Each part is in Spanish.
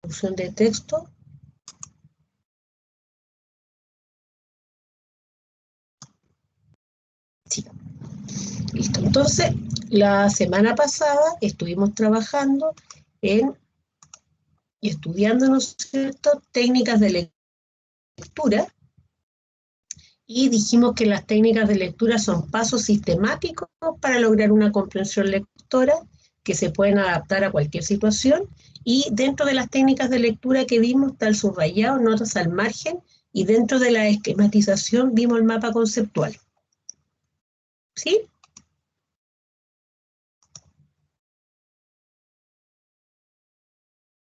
traducción de texto. Sí. Listo. Entonces, la semana pasada estuvimos trabajando en y estudiando, ¿no es cierto?, técnicas de lectura, y dijimos que las técnicas de lectura son pasos sistemáticos para lograr una comprensión lectora que se pueden adaptar a cualquier situación, y dentro de las técnicas de lectura que vimos está el subrayado, notas al margen, y dentro de la esquematización vimos el mapa conceptual. ¿Sí?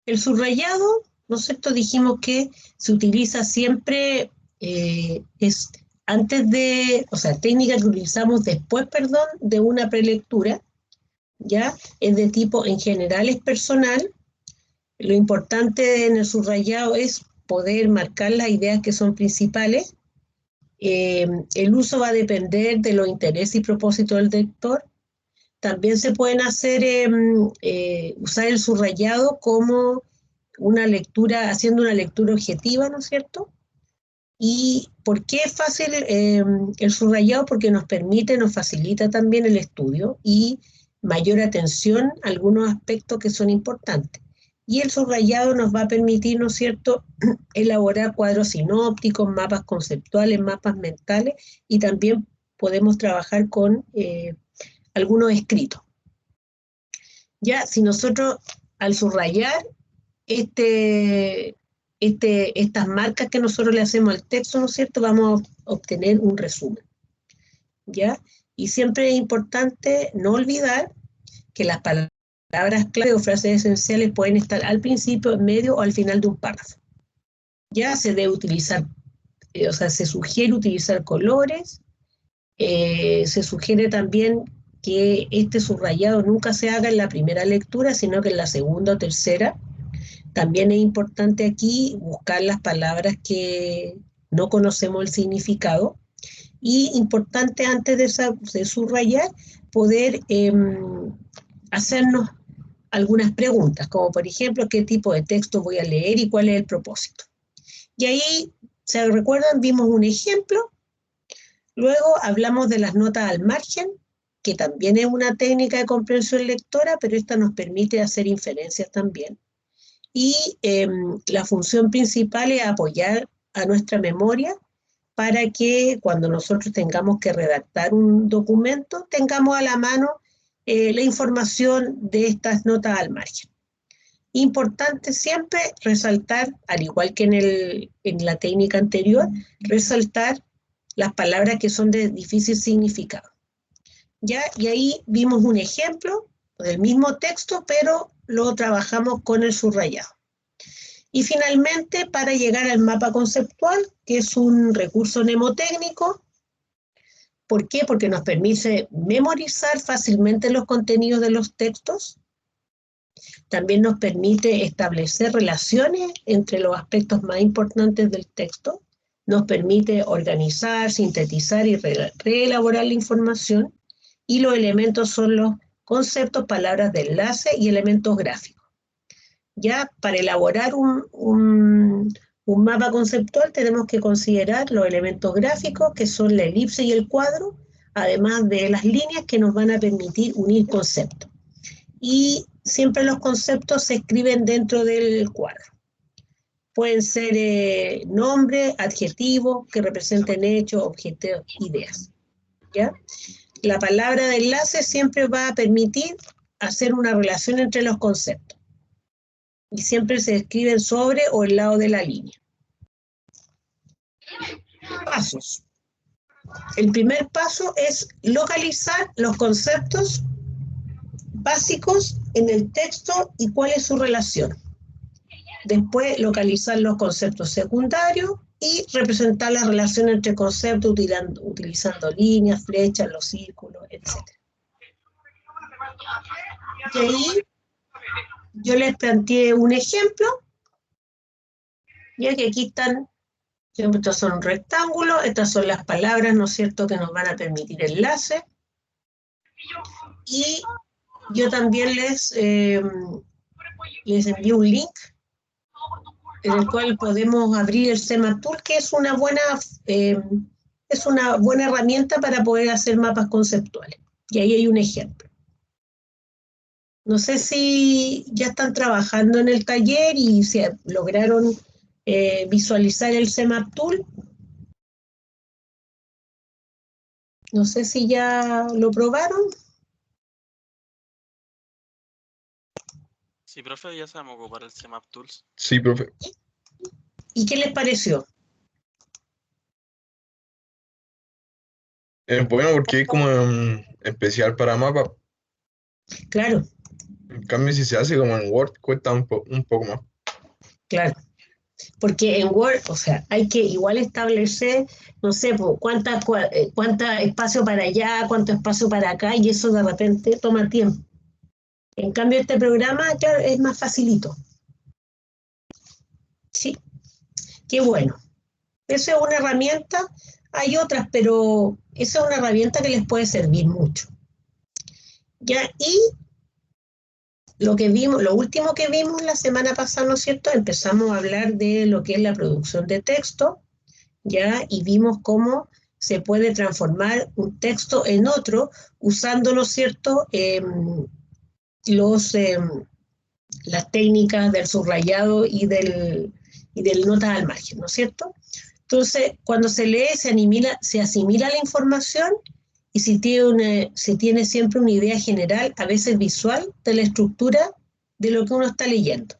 El subrayado, ¿no es cierto?, dijimos que se utiliza siempre, es antes de, o sea, técnica que utilizamos después, perdón, de una prelectura, ¿ya? Es de tipo, en general es personal. Lo importante en el subrayado es poder marcar las ideas que son principales. El uso va a depender de los intereses y propósitos del lector. También se pueden hacer, usar el subrayado como una lectura, haciendo una lectura objetiva, ¿no es cierto? ¿Y por qué es fácil el subrayado? Porque nos permite, nos facilita también el estudio y mayor atención a algunos aspectos que son importantes. Y el subrayado nos va a permitir, ¿no es cierto?, elaborar cuadros sinópticos, mapas conceptuales, mapas mentales, y también podemos trabajar con algunos escritos. Ya, si nosotros al subrayar estas marcas que nosotros le hacemos al texto, ¿no es cierto?, vamos a obtener un resumen, ¿ya? Y siempre es importante no olvidar que las palabras clave o frases esenciales pueden estar al principio, en medio o al final de un párrafo. Ya se debe utilizar, o sea, se sugiere utilizar colores, se sugiere también que este subrayado nunca se haga en la primera lectura, sino que en la segunda o tercera. También es importante aquí buscar las palabras que no conocemos el significado, y importante antes de subrayar, poder hacernos algunas preguntas, como por ejemplo, ¿qué tipo de texto voy a leer y cuál es el propósito? Y ahí, ¿se recuerdan? Vimos un ejemplo. Luego hablamos de las notas al margen, que también es una técnica de comprensión lectora, pero esta nos permite hacer inferencias también. Y la función principal es apoyar a nuestra memoria para que cuando nosotros tengamos que redactar un documento, tengamos a la mano la información de estas notas al margen. Importante siempre resaltar, al igual que en la técnica anterior, resaltar las palabras que son de difícil significado. ¿Ya? Y ahí vimos un ejemplo del mismo texto, pero lo trabajamos con el subrayado. Y finalmente, para llegar al mapa conceptual, que es un recurso mnemotécnico. ¿Por qué? Porque nos permite memorizar fácilmente los contenidos de los textos. También nos permite establecer relaciones entre los aspectos más importantes del texto. Nos permite organizar, sintetizar y reelaborar la información. Y los elementos son los conceptos, palabras de enlace y elementos gráficos. Ya para elaborar un mapa conceptual tenemos que considerar los elementos gráficos, que son la elipse y el cuadro, además de las líneas que nos van a permitir unir conceptos. Y siempre los conceptos se escriben dentro del cuadro. Pueden ser nombres, adjetivos que representen hechos, objetos, ideas. ¿Ya? La palabra de enlace siempre va a permitir hacer una relación entre los conceptos. Y siempre se escriben sobre o al lado de la línea. Pasos. El primer paso es localizar los conceptos básicos en el texto y cuál es su relación. Después, localizar los conceptos secundarios y representar la relación entre conceptos utilizando líneas, flechas, los círculos, etc. Y ahí yo les planteé un ejemplo, ya que aquí están, estos son rectángulos, estas son las palabras, ¿no es cierto?, que nos van a permitir enlace. Y yo también les envío un link en el cual podemos abrir el CMAP Tool, que es una buena herramienta para poder hacer mapas conceptuales. Y ahí hay un ejemplo. No sé si ya están trabajando en el taller y se lograron visualizar el CMAP Tool. No sé si ya lo probaron. Sí, profe, ya sabemos ocupar el CMAP Tools. Sí, profe. ¿Y qué les pareció? Bueno, porque es como especial para mapa. Claro, En cambio, si se hace como en Word, cuesta un poco más. claro. Porque en Word, o sea, hay que igual establecer, no sé, cuánta espacio para allá, cuánto espacio para acá, y eso de repente toma tiempo. En cambio, este programa, claro, es más facilito. Sí, qué bueno. Esa es una herramienta, hay otras, pero esa es una herramienta que les puede servir mucho. Ya, y lo último que vimos la semana pasada, ¿no es cierto? Empezamos a hablar de lo que es la producción de texto, ¿ya? Y vimos cómo se puede transformar un texto en otro usando, ¿no es cierto?, las técnicas del subrayado y del notas al margen, ¿no es cierto? Entonces, cuando se lee, se asimila la información y se tiene siempre una idea general, a veces visual, de la estructura de lo que uno está leyendo,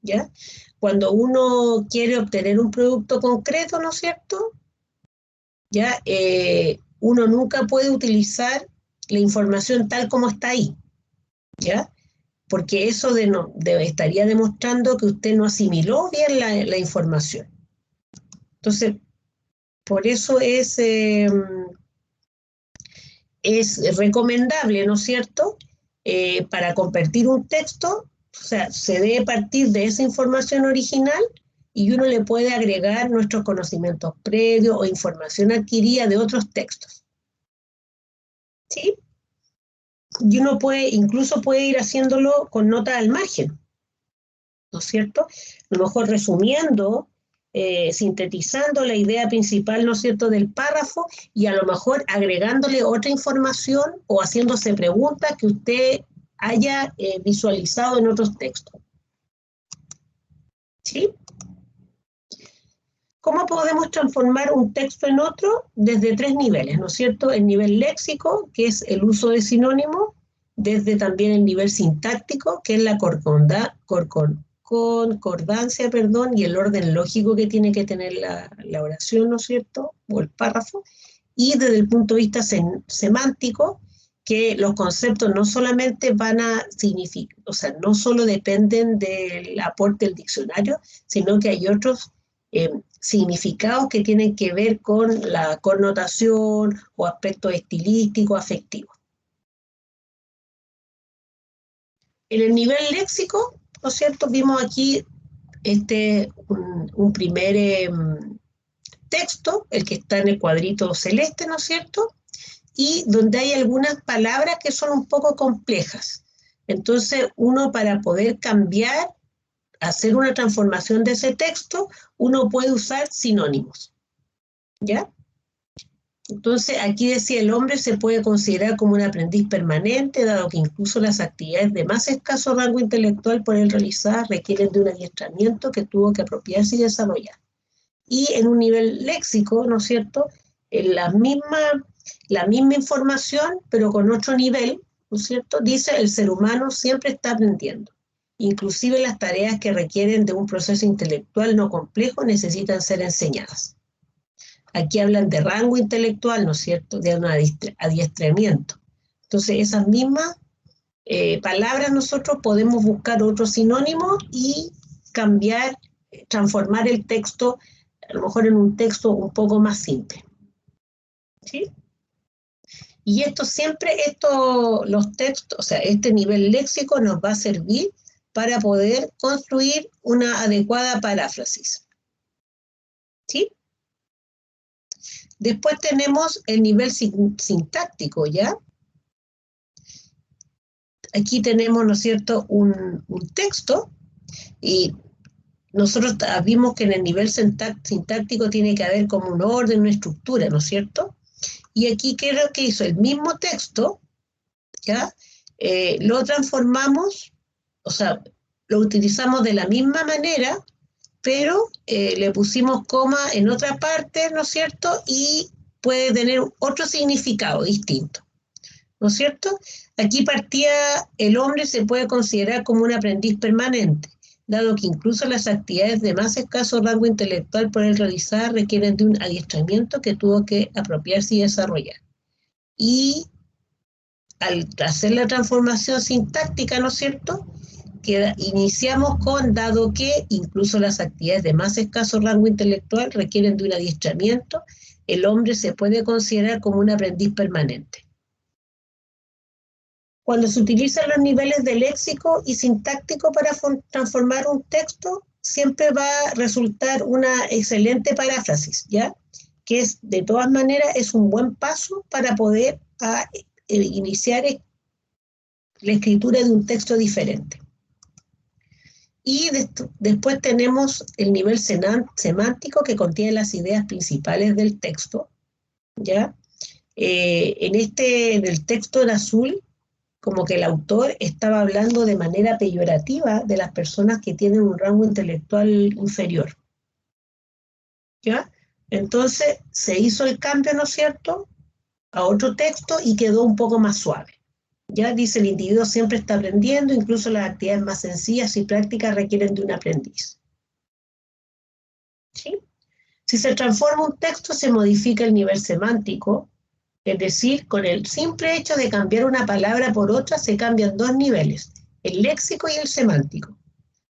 ¿ya? Cuando uno quiere obtener un producto concreto, ¿no es cierto?, ¿ya? Uno nunca puede utilizar la información tal como está ahí, ¿ya? Porque eso estaría demostrando que usted no asimiló bien la información. Entonces, por eso es recomendable, ¿no es cierto?, para convertir un texto, o sea, se debe partir de esa información original y uno le puede agregar nuestros conocimientos previos o información adquirida de otros textos. ¿Sí? Y uno incluso puede ir haciéndolo con nota al margen, ¿no es cierto? A lo mejor resumiendo, sintetizando la idea principal, ¿no es cierto?, del párrafo y a lo mejor agregándole otra información o haciéndose preguntas que usted haya visualizado en otros textos. ¿Sí? ¿Cómo podemos transformar un texto en otro? Desde 3 niveles, ¿no es cierto? El nivel léxico, que es el uso de sinónimos, desde también el nivel sintáctico, que es la concordancia, y el orden lógico que tiene que tener la oración, ¿no es cierto?, o el párrafo, y desde el punto de vista semántico, que los conceptos no solamente van a significar, o sea, no solo dependen del aporte del diccionario, sino que hay otros significados que tienen que ver con la connotación o aspectos estilísticos, afectivos. En el nivel léxico, ¿no es cierto?, vimos aquí un primer texto, el que está en el cuadrito celeste, ¿no es cierto?, y donde hay algunas palabras que son un poco complejas. Entonces, uno para poder cambiar, hacer una transformación de ese texto, uno puede usar sinónimos, ¿ya? Entonces, aquí decía, el hombre se puede considerar como un aprendiz permanente, dado que incluso las actividades de más escaso rango intelectual por él realizadas requieren de un adiestramiento que tuvo que apropiarse y desarrollar. Y en un nivel léxico, ¿no es cierto?, la misma información, pero con otro nivel, ¿no es cierto?, dice, el ser humano siempre está aprendiendo. Inclusive las tareas que requieren de un proceso intelectual no complejo necesitan ser enseñadas. Aquí hablan de rango intelectual, ¿no es cierto?, de un adiestramiento. Entonces, esas mismas palabras nosotros podemos buscar otro sinónimo y cambiar, transformar el texto, a lo mejor en un texto un poco más simple. ¿Sí? Y los textos, o sea, este nivel léxico nos va a servir para poder construir una adecuada paráfrasis. ¿Sí? Después tenemos el nivel sintáctico, ¿ya? Aquí tenemos, ¿no es cierto?, un texto y nosotros vimos que en el nivel sintáctico tiene que haber como un orden, una estructura, ¿no es cierto? Y aquí creo que hizo el mismo texto, ¿ya? Lo transformamos, o sea, lo utilizamos de la misma manera, pero le pusimos coma en otra parte, ¿no es cierto? Y puede tener otro significado distinto, ¿no es cierto? Aquí partía, el hombre se puede considerar como un aprendiz permanente, dado que incluso las actividades de más escaso rango intelectual por él realizadas requieren de un adiestramiento que tuvo que apropiarse y desarrollar. Y al hacer la transformación sintáctica, ¿no es cierto?, que iniciamos con, dado que incluso las actividades de más escaso rango intelectual requieren de un adiestramiento, el hombre se puede considerar como un aprendiz permanente. Cuando se utilizan los niveles de léxico y sintáctico para transformar un texto, siempre va a resultar una excelente paráfrasis, ¿ya? Que es, de todas maneras, es un buen paso para poder iniciar la escritura de un texto diferente. Y después tenemos el nivel semántico, que contiene las ideas principales del texto, ¿ya? En el texto en azul, como que el autor estaba hablando de manera peyorativa de las personas que tienen un rango intelectual inferior, ¿ya? Entonces se hizo el cambio, ¿no es cierto?, a otro texto y quedó un poco más suave. Ya dice, el individuo siempre está aprendiendo, incluso las actividades más sencillas y prácticas requieren de un aprendiz. ¿Sí? Si se transforma un texto, se modifica el nivel semántico, es decir, con el simple hecho de cambiar una palabra por otra, se cambian dos niveles, el léxico y el semántico.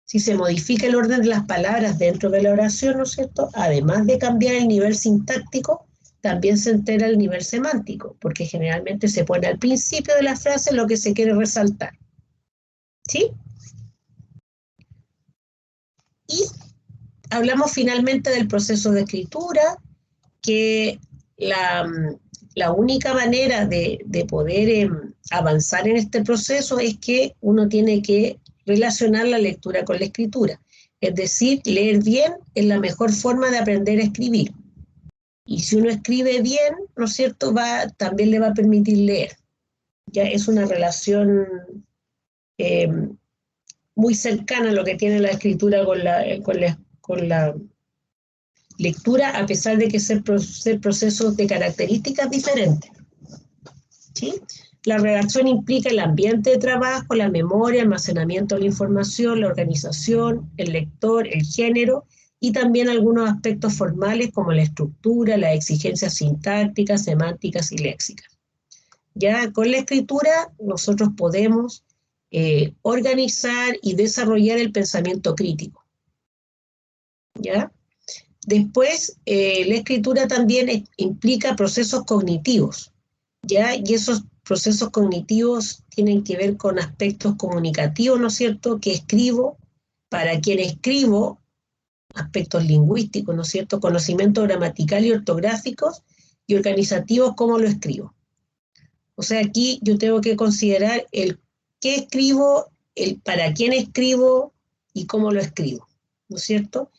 Si se modifica el orden de las palabras dentro de la oración, ¿no es cierto?, además de cambiar el nivel sintáctico, también se entera el nivel semántico, porque generalmente se pone al principio de la frase lo que se quiere resaltar. ¿Sí? Y hablamos finalmente del proceso de escritura, que la única manera de poder avanzar en este proceso es que uno tiene que relacionar la lectura con la escritura. Es decir, leer bien es la mejor forma de aprender a escribir. Y si uno escribe bien, ¿no es cierto?, también le va a permitir leer. Ya es una relación muy cercana a lo que tiene la escritura con la lectura, a pesar de que ser procesos de características diferentes. ¿Sí? La redacción implica el ambiente de trabajo, la memoria, almacenamiento de la información, la organización, el lector, el género, y también algunos aspectos formales como la estructura, las exigencias sintácticas, semánticas y léxicas. Ya con la escritura nosotros podemos organizar y desarrollar el pensamiento crítico. ¿Ya? Después, la escritura también implica procesos cognitivos, ¿ya? Y esos procesos cognitivos tienen que ver con aspectos comunicativos, ¿no es cierto?, que escribo, para quién escribo, aspectos lingüísticos, ¿no es cierto?, conocimiento gramatical y ortográficos, y organizativos, cómo lo escribo. O sea, aquí yo tengo que considerar el qué escribo, el para quién escribo y cómo lo escribo, ¿no es cierto?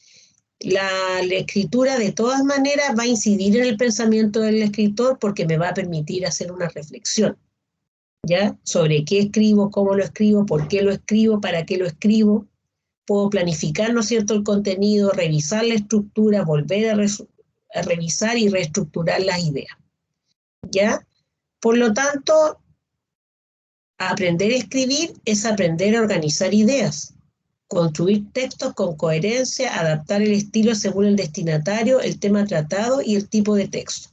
La escritura de todas maneras va a incidir en el pensamiento del escritor porque me va a permitir hacer una reflexión, ¿ya?, sobre qué escribo, cómo lo escribo, por qué lo escribo, para qué lo escribo. Puedo planificar, ¿no es cierto?, el contenido, revisar la estructura, volver a revisar y reestructurar las ideas, ¿ya? Por lo tanto, aprender a escribir es aprender a organizar ideas, construir textos con coherencia, adaptar el estilo según el destinatario, el tema tratado y el tipo de texto.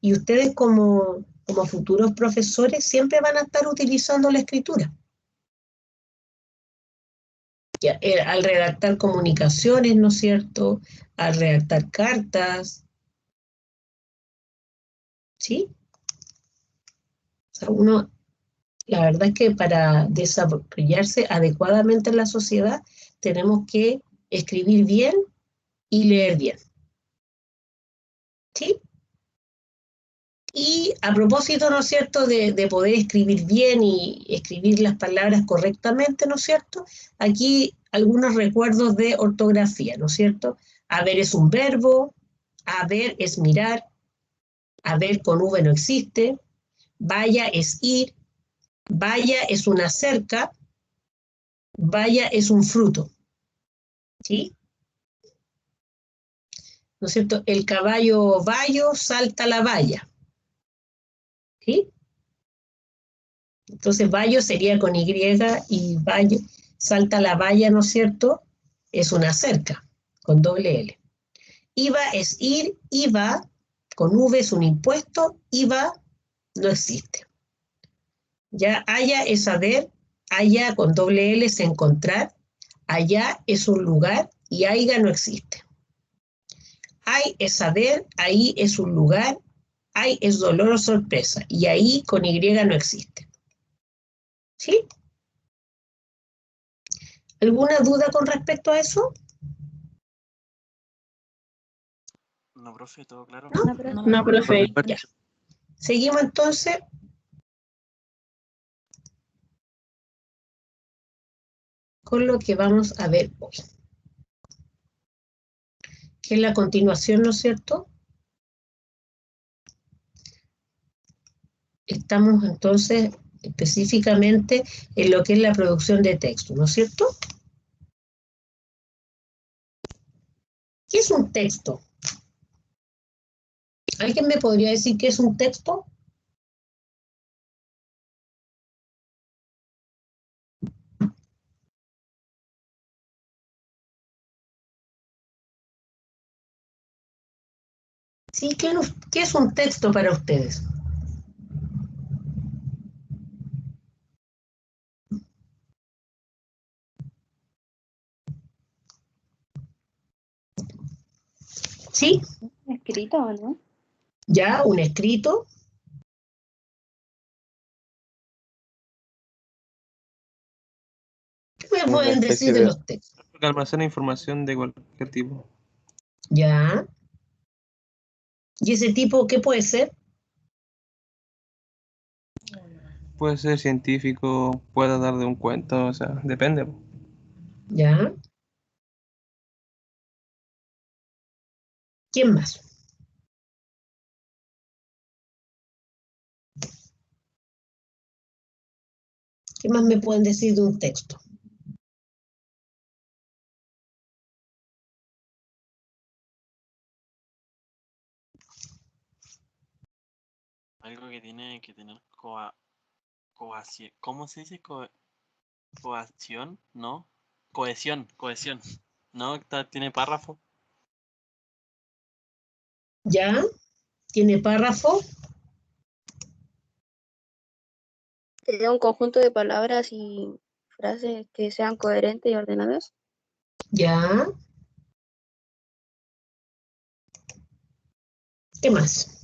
Y ustedes como futuros profesores siempre van a estar utilizando la escritura. Al redactar comunicaciones, ¿no es cierto?, al redactar cartas, ¿sí? O sea, la verdad es que para desarrollarse adecuadamente en la sociedad tenemos que escribir bien y leer bien. ¿Sí? Y a propósito, ¿no es cierto?, de poder escribir bien y escribir las palabras correctamente, ¿no es cierto?, aquí algunos recuerdos de ortografía, ¿no es cierto? Haber es un verbo, haber es mirar, haber con V no existe, vaya es ir, vaya es una cerca, vaya es un fruto, ¿sí? ¿No es cierto? El caballo bayo salta la valla, ¿sí? Entonces bayo sería con Y y bayo, salta la valla, ¿no es cierto? Es una cerca, con doble L. IVA es ir, IVA, con V es un impuesto, IVA no existe. Ya haya es saber, haya con doble L es encontrar, allá es un lugar y aiga no existe. Hay es saber, ahí es un lugar, hay es dolor o sorpresa y ahí con Y no existe. ¿Sí? ¿Alguna duda con respecto a eso? No, profe, todo claro. No, profe. Ya. Seguimos entonces. Con lo que vamos a ver hoy. Que es la continuación, ¿no es cierto? Estamos entonces específicamente en lo que es la producción de texto, ¿no es cierto? ¿Qué es un texto? ¿Alguien me podría decir qué es un texto? Sí, ¿qué es un texto para ustedes? ¿Sí? ¿Escrito o no? ¿Ya? ¿Un escrito? ¿Qué me Una pueden decir especie de de... los textos? Que almacena información de cualquier tipo. ¿Ya? ¿Y ese tipo qué puede ser? Puede ser científico, puede dar de un cuento, o sea, depende. ¿Ya? ¿Quién más? ¿Qué más me pueden decir de un texto? Algo que tiene que tener cohesión. ¿Cómo se dice? Cohesión, ¿no? Cohesión. ¿No? Tiene párrafo. ¿Ya? ¿Tiene párrafo? Sería un conjunto de palabras y frases que sean coherentes y ordenadas. ¿Ya? ¿Qué más?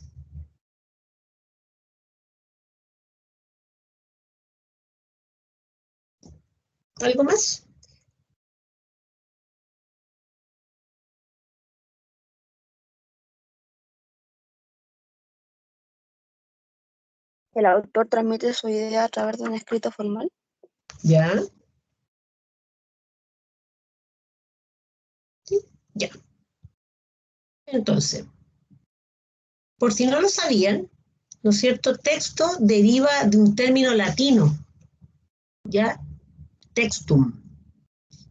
¿Algo más? El autor transmite su idea a través de un escrito formal. ¿Ya? ¿Sí? Ya. Entonces, por si no lo sabían, ¿no es cierto? Texto deriva de un término latino, ¿ya? Textum,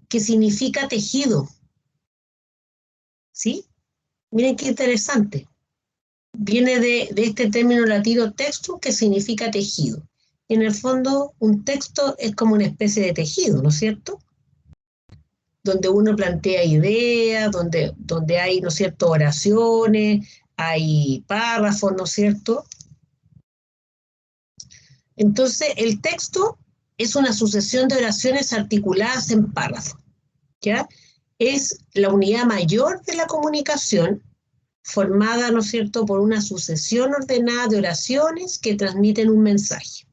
que significa tejido, ¿sí? Miren qué interesante. Viene de este término latino textum, que significa tejido. En el fondo, un texto es como una especie de tejido, ¿no es cierto? Donde uno plantea ideas, donde hay, ¿no es cierto?, oraciones, hay párrafos, ¿no es cierto? Entonces, el texto es una sucesión de oraciones articuladas en párrafos, ¿ya? Es la unidad mayor de la comunicación, formada, ¿no es cierto?, por una sucesión ordenada de oraciones que transmiten un mensaje.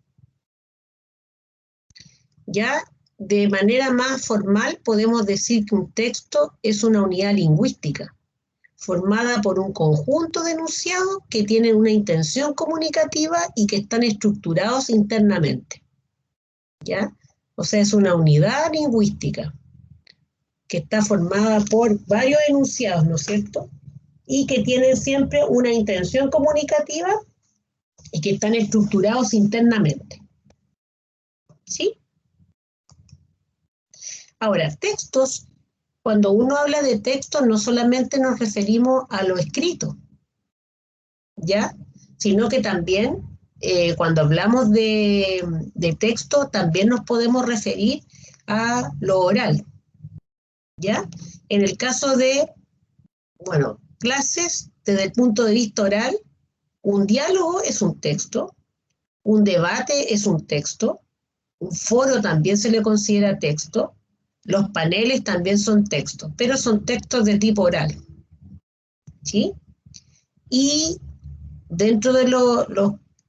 Ya de manera más formal podemos decir que un texto es una unidad lingüística, formada por un conjunto de enunciados que tienen una intención comunicativa y que están estructurados internamente. ¿Ya? O sea, es una unidad lingüística, que está formada por varios enunciados, ¿no es cierto? Y que tienen siempre una intención comunicativa y que están estructurados internamente. ¿Sí? Ahora, textos, cuando uno habla de textos, no solamente nos referimos a lo escrito, ¿ya? Sino que también, cuando hablamos de texto, también nos podemos referir a lo oral, ¿ya? En el caso de, bueno, clases, desde el punto de vista oral, un diálogo es un texto, un debate es un texto, un foro también se le considera texto, los paneles también son textos, pero son textos de tipo oral, ¿sí? Y dentro de los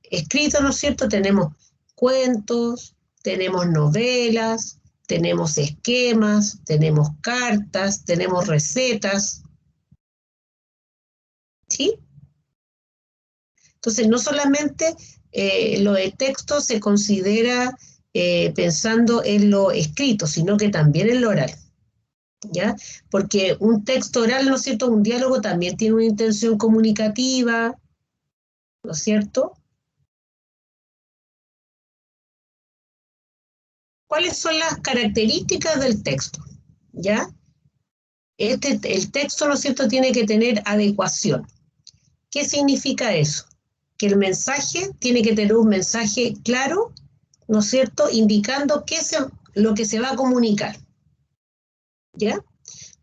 escritos, ¿no es cierto?, tenemos cuentos, tenemos novelas, tenemos esquemas, tenemos cartas, tenemos recetas, ¿sí? Entonces, no solamente lo de texto se considera pensando en lo escrito, sino que también en lo oral, ¿ya? Porque un texto oral, ¿no es cierto?, un diálogo también tiene una intención comunicativa, ¿no es cierto? ¿Cuáles son las características del texto? ¿Ya? El texto, ¿no es cierto?, tiene que tener adecuación. ¿Qué significa eso? Que el mensaje tiene que tener un mensaje claro, ¿no es cierto?, indicando lo que se va a comunicar. ¿Ya?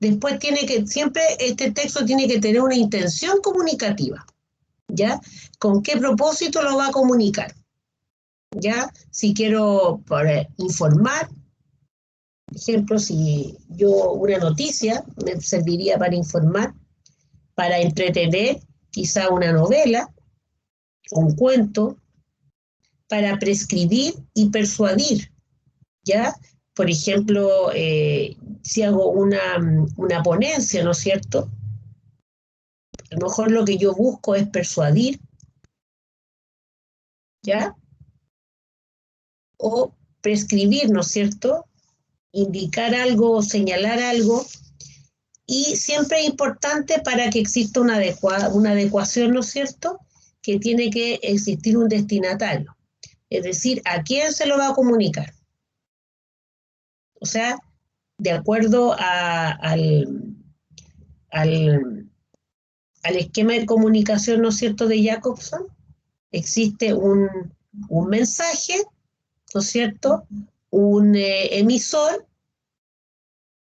Después siempre este texto tiene que tener una intención comunicativa. ¿Ya? ¿Con qué propósito lo va a comunicar? ¿Ya? Si quiero informar, por ejemplo, si una noticia me serviría para informar, para entretener, quizá una novela, un cuento, para prescribir y persuadir, ¿ya? Por ejemplo, si hago una ponencia, ¿no es cierto? A lo mejor lo que yo busco es persuadir, ¿ya? O prescribir, ¿no es cierto? Indicar algo, señalar algo, y siempre es importante para que exista una adecuación, ¿no es cierto?, que tiene que existir un destinatario, es decir, ¿a quién se lo va a comunicar? O sea, de acuerdo al esquema de comunicación, ¿no es cierto?, de Jacobson, existe un mensaje, ¿no es cierto?, un emisor,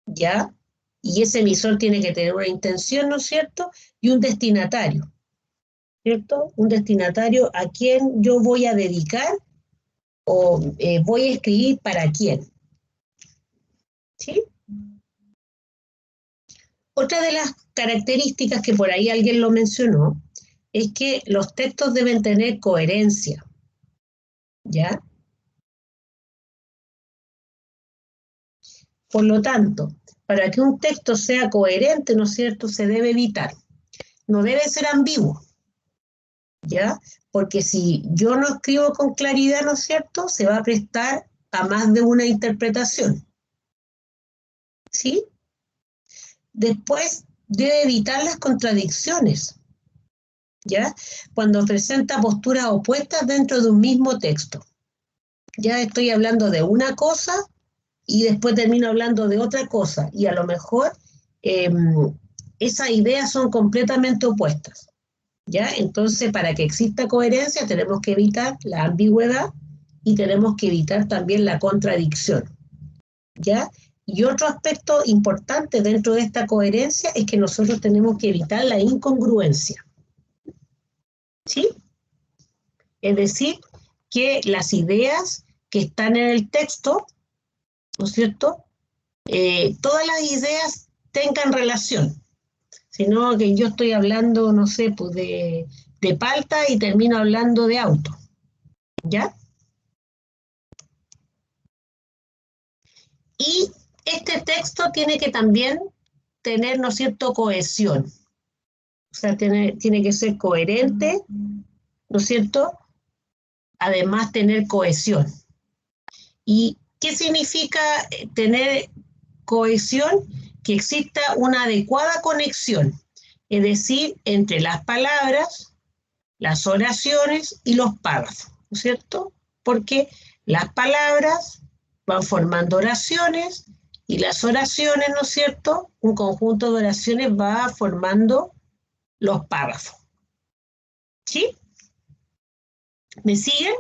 ¿ya? Y ese emisor tiene que tener una intención, ¿no es cierto?, y un destinatario, ¿cierto? Un destinatario a quien yo voy a dedicar o voy a escribir para quién, ¿sí? Otra de las características que por ahí alguien lo mencionó es que los textos deben tener coherencia, ¿ya? Por lo tanto, para que un texto sea coherente, ¿no es cierto?, se debe evitar. No debe ser ambiguo, ¿ya? Porque si yo no escribo con claridad, ¿no es cierto?, se va a prestar a más de una interpretación, ¿sí? Después, debe evitar las contradicciones, ¿ya? Cuando presenta posturas opuestas dentro de un mismo texto. Ya estoy hablando de una cosa y después termino hablando de otra cosa, y a lo mejor esas ideas son completamente opuestas, ¿ya? Entonces, para que exista coherencia, tenemos que evitar la ambigüedad y tenemos que evitar también la contradicción, ¿ya? Y otro aspecto importante dentro de esta coherencia es que nosotros tenemos que evitar la incongruencia, ¿sí? Es decir, que las ideas que están en el texto, ¿no es cierto?, todas las ideas tengan relación, sino que yo estoy hablando, no sé, pues de palta y termino hablando de auto, ¿ya? Y este texto tiene que también tener, ¿no es cierto?, cohesión, o sea, tiene que ser coherente, ¿no es cierto?, además tener cohesión. ¿Y qué significa tener cohesión? que exista una adecuada conexión, es decir, entre las palabras, las oraciones y los párrafos, ¿no es cierto? Porque las palabras van formando oraciones y las oraciones, ¿no es cierto? Un conjunto de oraciones va formando los párrafos. ¿Sí? ¿Me siguen?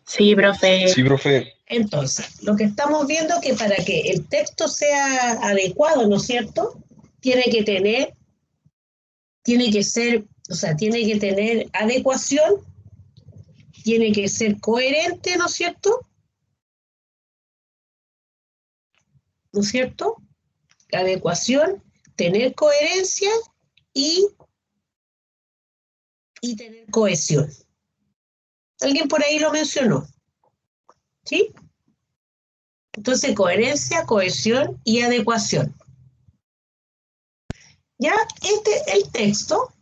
Sí, profe. Sí, profe. Entonces, lo que estamos viendo es que para que el texto sea adecuado, ¿no es cierto? Tiene que tener adecuación, tiene que ser coherente, ¿no es cierto? ¿No es cierto? Adecuación, tener coherencia y tener cohesión. Alguien por ahí lo mencionó, ¿sí? Entonces, coherencia, cohesión y adecuación. Ya, el texto,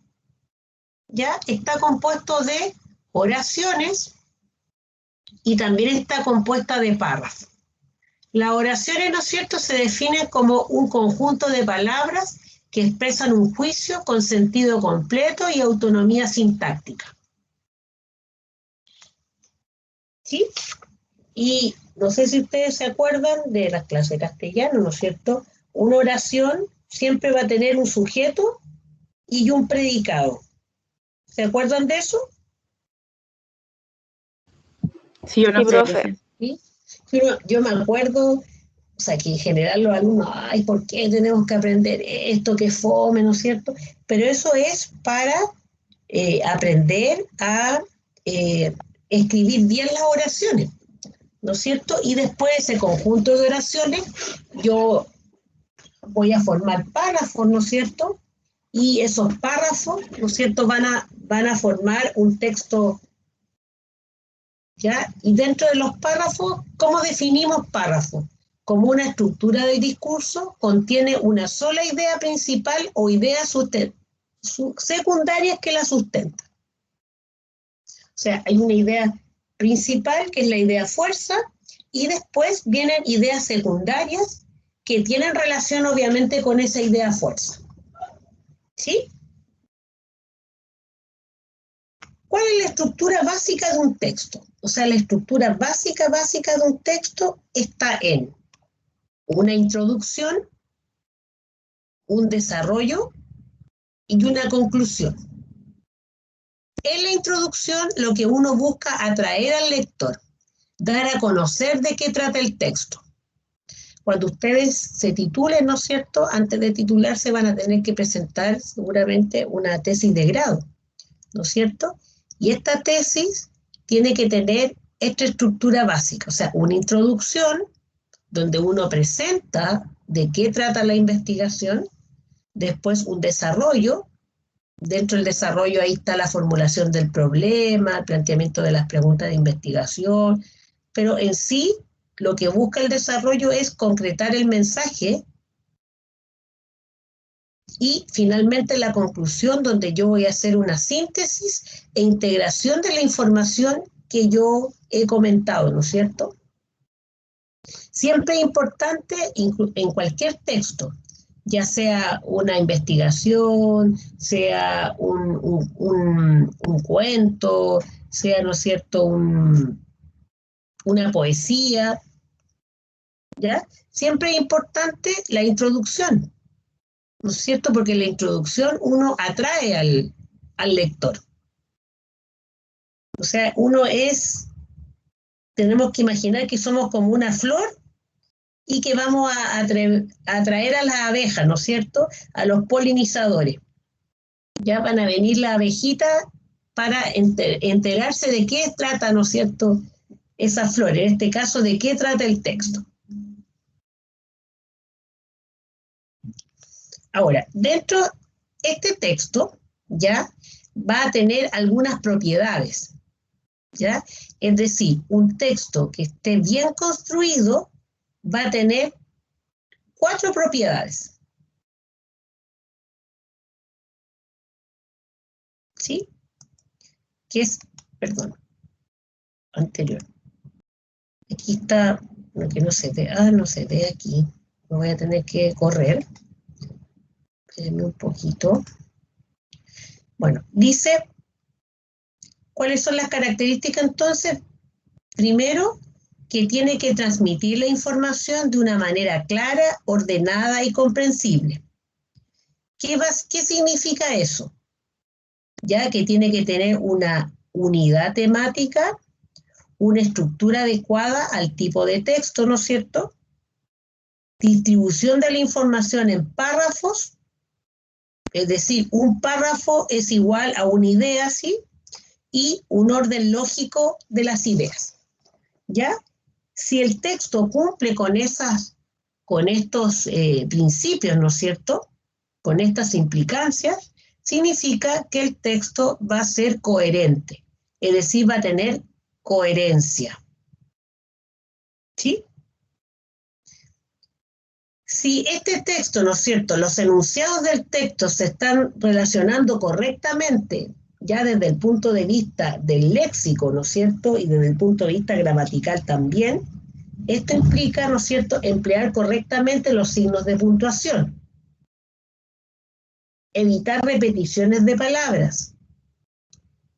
ya está compuesto de oraciones y también está compuesta de párrafos. Las oraciones, ¿no es cierto?, se definen como un conjunto de palabras que expresan un juicio con sentido completo y autonomía sintáctica. ¿Sí? Y no sé si ustedes se acuerdan de las clases de castellano, ¿no es cierto? Una oración siempre va a tener un sujeto y un predicado. ¿Se acuerdan de eso? Sí, Sí, profe. ¿Sí? Yo me acuerdo, o sea, que en general los alumnos, ay, ¿por qué tenemos que aprender esto que fome, ¿no es cierto? Pero eso es para aprender a escribir bien las oraciones, ¿no es cierto? Y después ese conjunto de oraciones, yo voy a formar párrafos, ¿no es cierto? Y esos párrafos, ¿no es cierto?, van a formar un texto, ¿ya? Y dentro de los párrafos, ¿cómo definimos párrafos? Como una estructura de discurso, contiene una sola idea principal o idea secundaria que la sustenta. O sea, hay una idea principal, que es la idea fuerza, y después vienen ideas secundarias que tienen relación obviamente con esa idea fuerza. ¿Sí? ¿Cuál es la estructura básica de un texto? O sea, la estructura básica de un texto está en una introducción, un desarrollo y una conclusión. En la introducción, lo que uno busca atraer al lector, dar a conocer de qué trata el texto. Cuando ustedes se titulen, ¿no es cierto?, antes de titularse van a tener que presentar seguramente una tesis de grado, ¿no es cierto? Y esta tesis tiene que tener esta estructura básica, o sea, una introducción donde uno presenta de qué trata la investigación, después un desarrollo, dentro del desarrollo ahí está la formulación del problema, el planteamiento de las preguntas de investigación, pero en sí lo que busca el desarrollo es concretar el mensaje y finalmente la conclusión, donde yo voy a hacer una síntesis e integración de la información que yo he comentado, ¿no es cierto? Siempre es importante en cualquier texto, ya sea una investigación, sea un cuento, sea, ¿no es cierto?, una poesía, ¿ya? Siempre es importante la introducción, ¿no es cierto? Porque en la introducción uno atrae al lector. O sea, tenemos que imaginar que somos como una flor y que vamos a atraer a las abejas, ¿no es cierto?, a los polinizadores. Ya van a venir las abejitas para enterarse de qué trata, ¿no es cierto?, esa flor, en este caso, de qué trata el texto. Ahora, dentro de este texto, ya, va a tener algunas propiedades, ¿ya? Es decir, un texto que esté bien construido va a tener 4 propiedades. ¿Sí? Que es, perdón, anterior. Aquí está, lo que no se ve, no se ve aquí. Me voy a tener que correr. Espérenme un poquito. Bueno, dice, ¿cuáles son las características entonces? Primero, que tiene que transmitir la información de una manera clara, ordenada y comprensible. ¿Qué significa eso? Ya que tiene que tener una unidad temática, una estructura adecuada al tipo de texto, ¿no es cierto? Distribución de la información en párrafos, es decir, un párrafo es igual a una idea, ¿sí? Y un orden lógico de las ideas, ¿ya? Si el texto cumple con estos principios, ¿no es cierto?, con estas implicancias, significa que el texto va a ser coherente, es decir, va a tener coherencia. ¿Sí? Si este texto, ¿no es cierto?, los enunciados del texto se están relacionando correctamente, ya desde el punto de vista del léxico, ¿no es cierto?, y desde el punto de vista gramatical también, esto implica, ¿no es cierto?, emplear correctamente los signos de puntuación. Evitar repeticiones de palabras.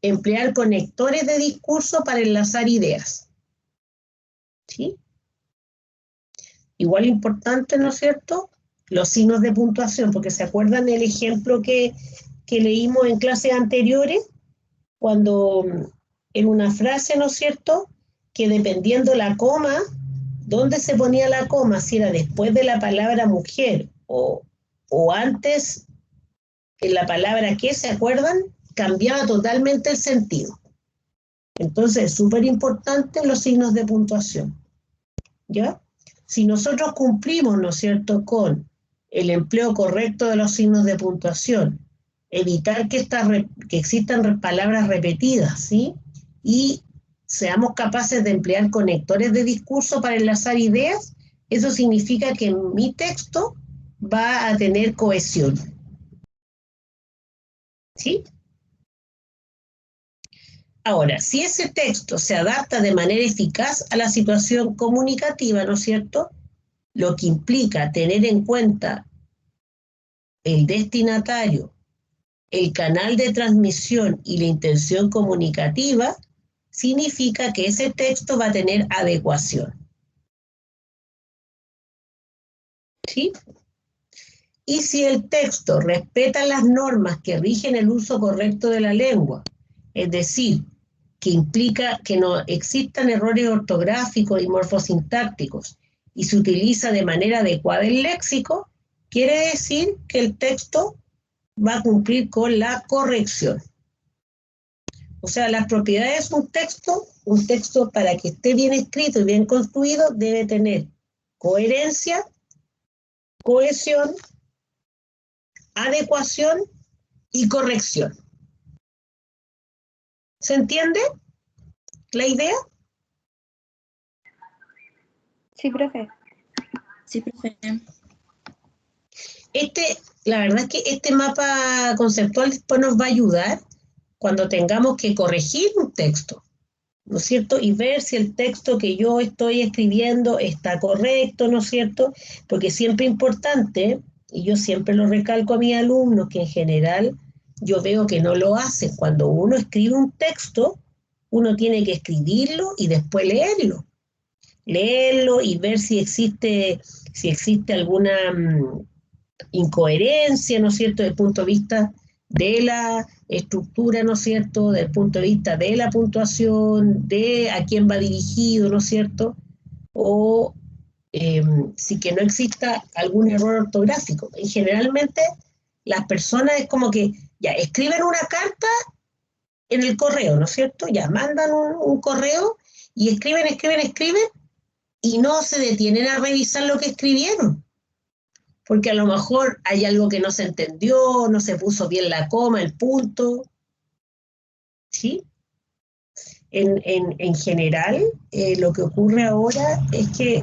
Emplear conectores de discurso para enlazar ideas. ¿Sí? Igual importante, ¿no es cierto?, los signos de puntuación, porque ¿se acuerdan del ejemplo que leímos en clases anteriores? Cuando en una frase, ¿no es cierto?, que dependiendo la coma, ¿dónde se ponía la coma? Si era después de la palabra mujer o antes en la palabra que, ¿se acuerdan?, cambiaba totalmente el sentido. Entonces, es súper importante los signos de puntuación, ¿ya? Si nosotros cumplimos, ¿no es cierto?, con el empleo correcto de los signos de puntuación, evitar que existan palabras repetidas, ¿sí?, y seamos capaces de emplear conectores de discurso para enlazar ideas, eso significa que mi texto va a tener cohesión. ¿Sí? Ahora, si ese texto se adapta de manera eficaz a la situación comunicativa, ¿no es cierto?, lo que implica tener en cuenta el destinatario, el canal de transmisión y la intención comunicativa, significa que ese texto va a tener adecuación. ¿Sí? Y si el texto respeta las normas que rigen el uso correcto de la lengua, es decir, que implica que no existan errores ortográficos y morfosintácticos, y se utiliza de manera adecuada el léxico, quiere decir que el texto va a cumplir con la corrección. O sea, las propiedades de un texto para que esté bien escrito y bien construido, debe tener coherencia, cohesión, adecuación y corrección. ¿Se entiende la idea? Sí, profe. Sí, profe. La verdad es que este mapa conceptual después nos va a ayudar cuando tengamos que corregir un texto, ¿no es cierto? Y ver si el texto que yo estoy escribiendo está correcto, ¿no es cierto? Porque siempre es importante, y yo siempre lo recalco a mis alumnos, que en general yo veo que no lo hacen. Cuando uno escribe un texto, uno tiene que escribirlo y después leerlo. Leerlo y ver si existe alguna incoherencia, ¿no es cierto?, desde el punto de vista de la estructura, ¿no es cierto?, desde el punto de vista de la puntuación, de a quién va dirigido, ¿no es cierto?, o si que no exista algún error ortográfico. Y generalmente las personas es como que ya escriben una carta en el correo, ¿no es cierto?, ya mandan un correo y escriben y no se detienen a revisar lo que escribieron. Porque a lo mejor hay algo que no se entendió, no se puso bien la coma, el punto. ¿Sí? En general, lo que ocurre ahora es que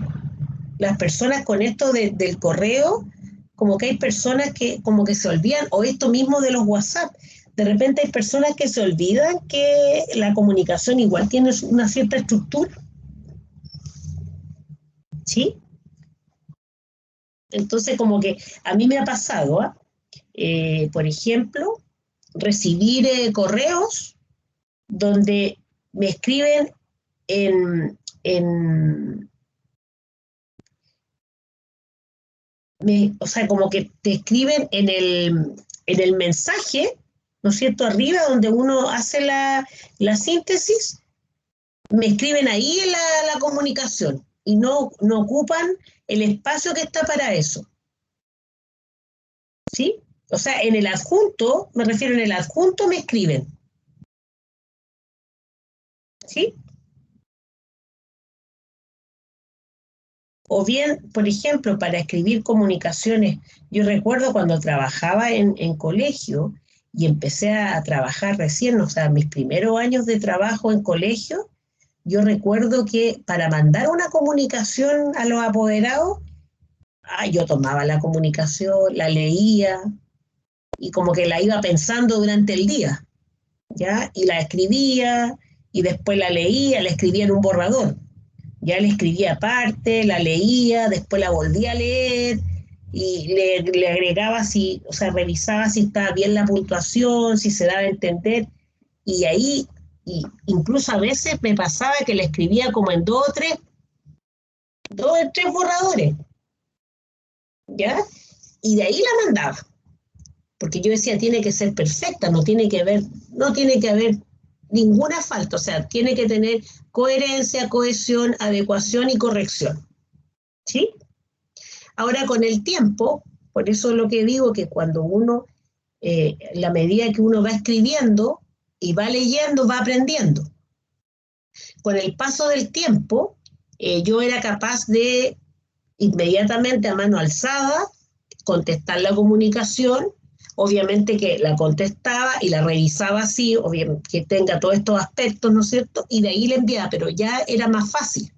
las personas con esto del correo, como que hay personas que como que se olvidan, o esto mismo de los WhatsApp, de repente hay personas que se olvidan que la comunicación igual tiene una cierta estructura. ¿Sí? Entonces, como que a mí me ha pasado, ¿ah? Por ejemplo, recibir correos donde me escriben o sea, como que te escriben en el mensaje, ¿no es cierto? Arriba, donde uno hace la síntesis, me escriben ahí en la comunicación y no ocupan el espacio que está para eso. ¿Sí? O sea, en el adjunto, me refiero en el adjunto, me escriben. ¿Sí? O bien, por ejemplo, para escribir comunicaciones, yo recuerdo cuando trabajaba en colegio y empecé a trabajar recién, o sea, mis primeros años de trabajo en colegio, yo recuerdo que para mandar una comunicación a los apoderados, yo tomaba la comunicación, la leía y como que la iba pensando durante el día, ¿ya? Y la escribía y después la leía, la escribía en un borrador. Ya la escribía aparte, la leía, después la volvía a leer y le agregaba si, o sea, revisaba si estaba bien la puntuación, si se daba a entender. Y ahí, incluso a veces me pasaba que la escribía como en dos o tres borradores, ¿ya? Y de ahí la mandaba. Porque yo decía, tiene que ser perfecta, no tiene que haber ninguna falta, o sea, tiene que tener coherencia, cohesión, adecuación y corrección. ¿Sí? Ahora con el tiempo, por eso es lo que digo, que cuando uno, la medida que uno va escribiendo y va leyendo, va aprendiendo. Con el paso del tiempo, yo era capaz de inmediatamente a mano alzada contestar la comunicación, obviamente que la contestaba y la revisaba así, obviamente que tenga todos estos aspectos, ¿no es cierto? Y de ahí la enviaba, pero ya era más fácil,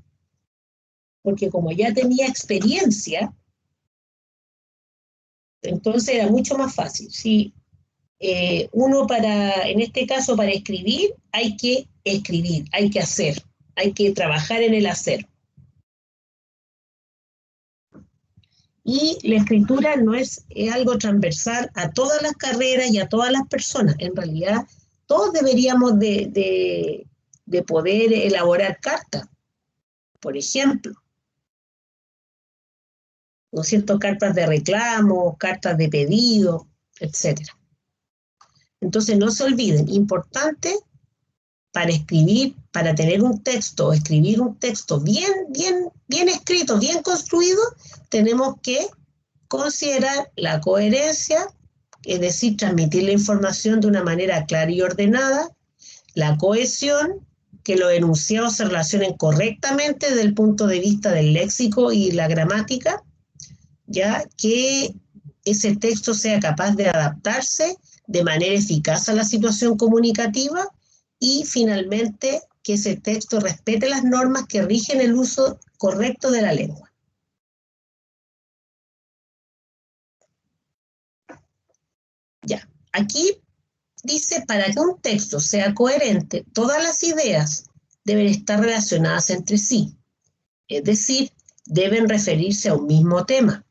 porque como ya tenía experiencia, entonces era mucho más fácil. Si uno en este caso, para escribir, hay que escribir, hay que hacer, hay que trabajar en el hacer. Y la escritura no es algo transversal a todas las carreras y a todas las personas. En realidad, todos deberíamos de poder elaborar cartas, por ejemplo, ¿no es cierto? Cartas de reclamo, cartas de pedido, etcétera. Entonces, no se olviden, importante para escribir, para tener un texto, escribir un texto bien escrito, bien construido, tenemos que considerar la coherencia, es decir, transmitir la información de una manera clara y ordenada, la cohesión, que los enunciados se relacionen correctamente desde el punto de vista del léxico y la gramática, ya que ese texto sea capaz de adaptarse de manera eficaz a la situación comunicativa y finalmente que ese texto respete las normas que rigen el uso correcto de la lengua. Ya, aquí dice, para que un texto sea coherente, todas las ideas deben estar relacionadas entre sí, es decir, deben referirse a un mismo tema,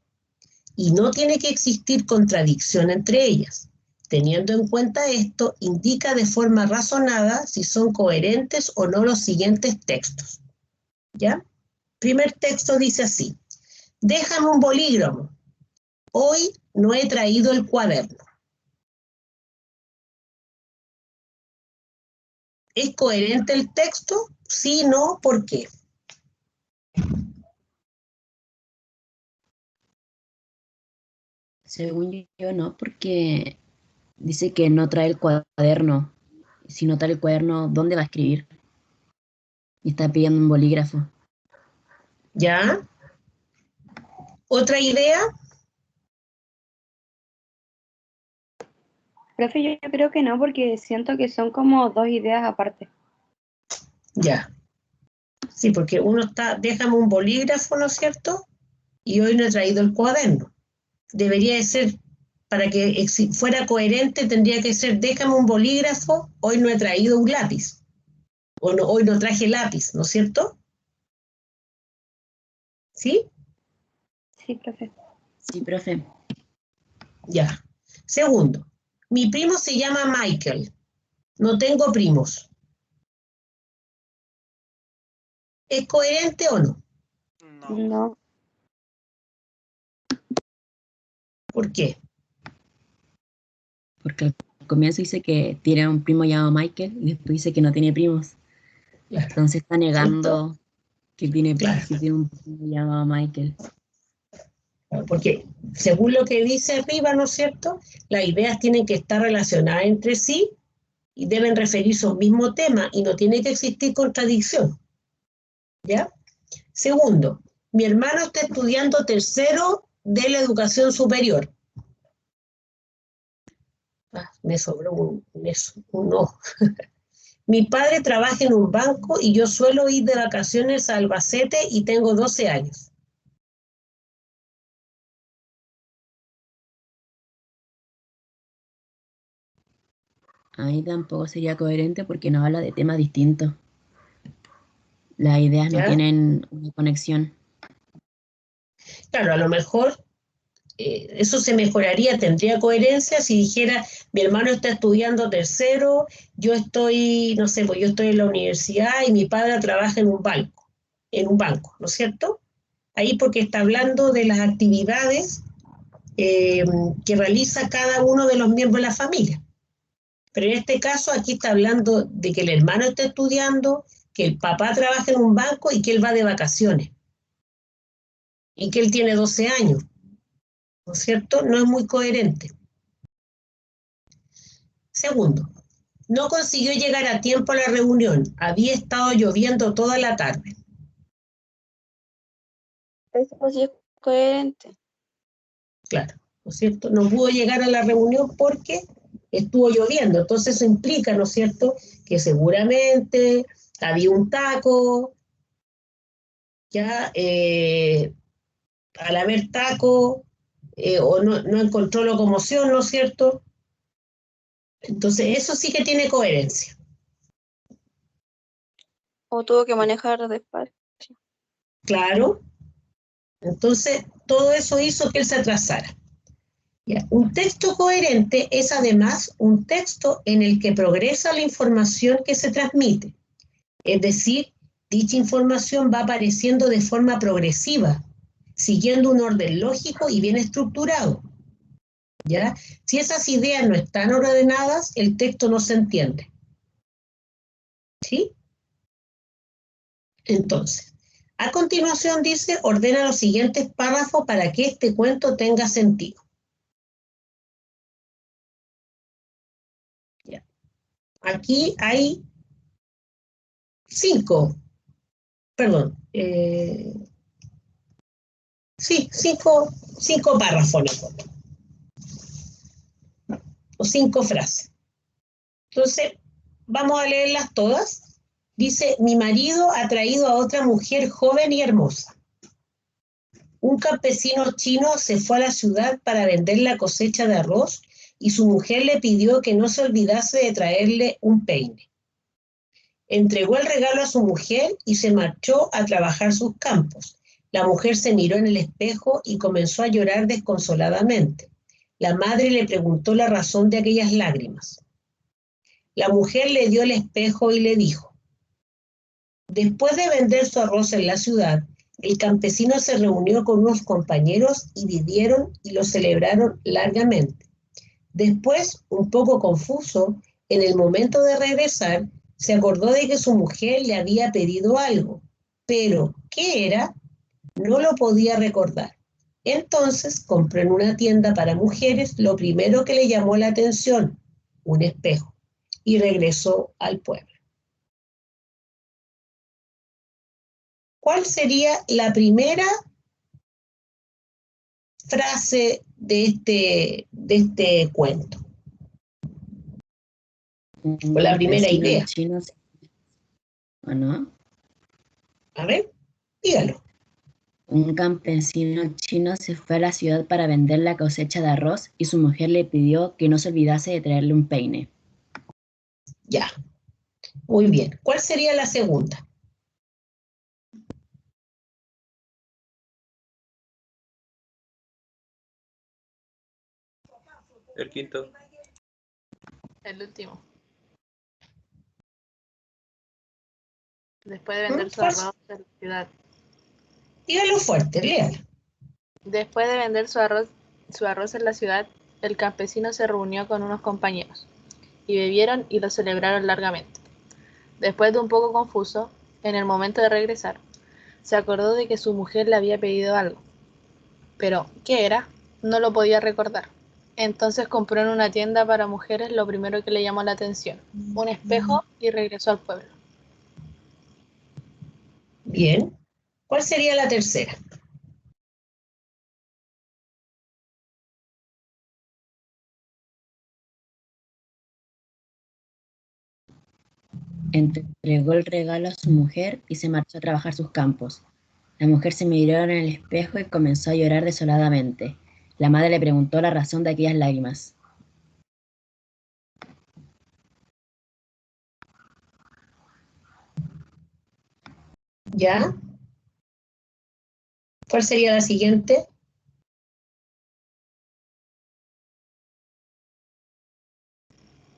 y no tiene que existir contradicción entre ellas. Teniendo en cuenta esto, indica de forma razonada si son coherentes o no los siguientes textos. ¿Ya? Primer texto dice así, déjame un bolígrafo, hoy no he traído el cuaderno. ¿Es coherente el texto? Sí, no, ¿por qué? Según yo no, porque dice que no trae el cuaderno. Si no trae el cuaderno, ¿dónde va a escribir? Y está pidiendo un bolígrafo. ¿Ya? ¿Otra idea? Profe, yo creo que no, porque siento que son como dos ideas aparte. Ya. Sí, porque uno está, déjame un bolígrafo, ¿no es cierto? Y hoy no he traído el cuaderno. Debería de ser, para que fuera coherente, tendría que ser, déjame un bolígrafo, hoy no he traído un lápiz. O no, hoy no traje lápiz, ¿no es cierto? ¿Sí? Sí, profe. Sí, profe. Ya. Segundo, mi primo se llama Michael. No tengo primos. ¿Es coherente o no? No. No. ¿Por qué? Porque al comienzo dice que tiene un primo llamado Michael y después dice que no tiene primos. Claro, Entonces está negando que tiene Claro. un primo llamado Michael. porque según lo que dice arriba, ¿no es cierto? Las ideas tienen que estar relacionadas entre sí y deben referirse a un mismo tema y no tiene que existir contradicción. ¿Ya? Segundo, mi hermano está estudiando tercero de la educación superior. Me sobró un no. Mi padre trabaja en un banco y yo suelo ir de vacaciones a Albacete y tengo 12 años. Ahí tampoco sería coherente porque no habla de temas distintos. Las ideas no ¿Ya? tienen una conexión. Claro, a lo mejor eso se mejoraría, tendría coherencia si dijera, mi hermano está estudiando tercero, yo estoy, no sé, pues yo estoy en la universidad y mi padre trabaja en un banco, ¿no es cierto? Ahí porque está hablando de las actividades que realiza cada uno de los miembros de la familia. Pero en este caso aquí está hablando de que el hermano está estudiando, que el papá trabaja en un banco y que él va de vacaciones y que él tiene 12 años, ¿no es cierto? No es muy coherente. Segundo, no consiguió llegar a tiempo a la reunión. Había estado lloviendo toda la tarde. Eso sí es coherente. Claro, ¿no es cierto? No pudo llegar a la reunión porque estuvo lloviendo. Entonces eso implica, ¿no es cierto?, que seguramente había un taco, ya al haber taco o no encontró locomoción, ¿no es cierto? Entonces eso sí que tiene coherencia. O tuvo que manejar despacio. Claro. Entonces todo eso hizo que él se atrasara. Ya. Un texto coherente es además un texto en el que progresa la información que se transmite. Es decir, dicha información va apareciendo de forma progresiva, siguiendo un orden lógico y bien estructurado. ¿Ya? Si esas ideas no están ordenadas, el texto no se entiende. ¿Sí? Entonces, a continuación dice, ordena los siguientes párrafos para que este cuento tenga sentido. ¿Ya? Aquí hay 5, perdón, sí, cinco párrafos o 5 frases. Entonces, vamos a leerlas todas. Dice, mi marido ha traído a otra mujer joven y hermosa. Un campesino chino se fue a la ciudad para vender la cosecha de arroz y su mujer le pidió que no se olvidase de traerle un peine. Entregó el regalo a su mujer y se marchó a trabajar sus campos. La mujer se miró en el espejo y comenzó a llorar desconsoladamente. La madre le preguntó la razón de aquellas lágrimas. La mujer le dio el espejo y le dijo, después de vender su arroz en la ciudad, el campesino se reunió con unos compañeros y vivieron y lo celebraron largamente. Después, un poco confuso, en el momento de regresar, se acordó de que su mujer le había pedido algo, pero ¿qué era? No lo podía recordar. Entonces compró en una tienda para mujeres lo primero que le llamó la atención, un espejo, y regresó al pueblo. ¿Cuál sería la primera frase de este cuento? O Un la primera campesino idea. chino, ¿o no? A ver, dígalo. Un campesino chino se fue a la ciudad para vender la cosecha de arroz y su mujer le pidió que no se olvidase de traerle un peine. Ya, muy bien. ¿Cuál sería la segunda? El quinto. El último. Después de vender su arroz en la ciudad. Dígalo fuerte, léalo. Después de vender su arroz en la ciudad, el campesino se reunió con unos compañeros, y bebieron y lo celebraron largamente. Después de un poco confuso, en el momento de regresar, se acordó de que su mujer le había pedido algo. Pero, ¿qué era? No lo podía recordar. Entonces compró en una tienda para mujeres lo primero que le llamó la atención, un espejo, y regresó al pueblo. Bien. ¿Cuál sería la tercera? Entregó el regalo a su mujer y se marchó a trabajar sus campos. La mujer se miró en el espejo y comenzó a llorar desoladamente. La madre le preguntó la razón de aquellas lágrimas. ¿Ya? ¿Cuál sería la siguiente?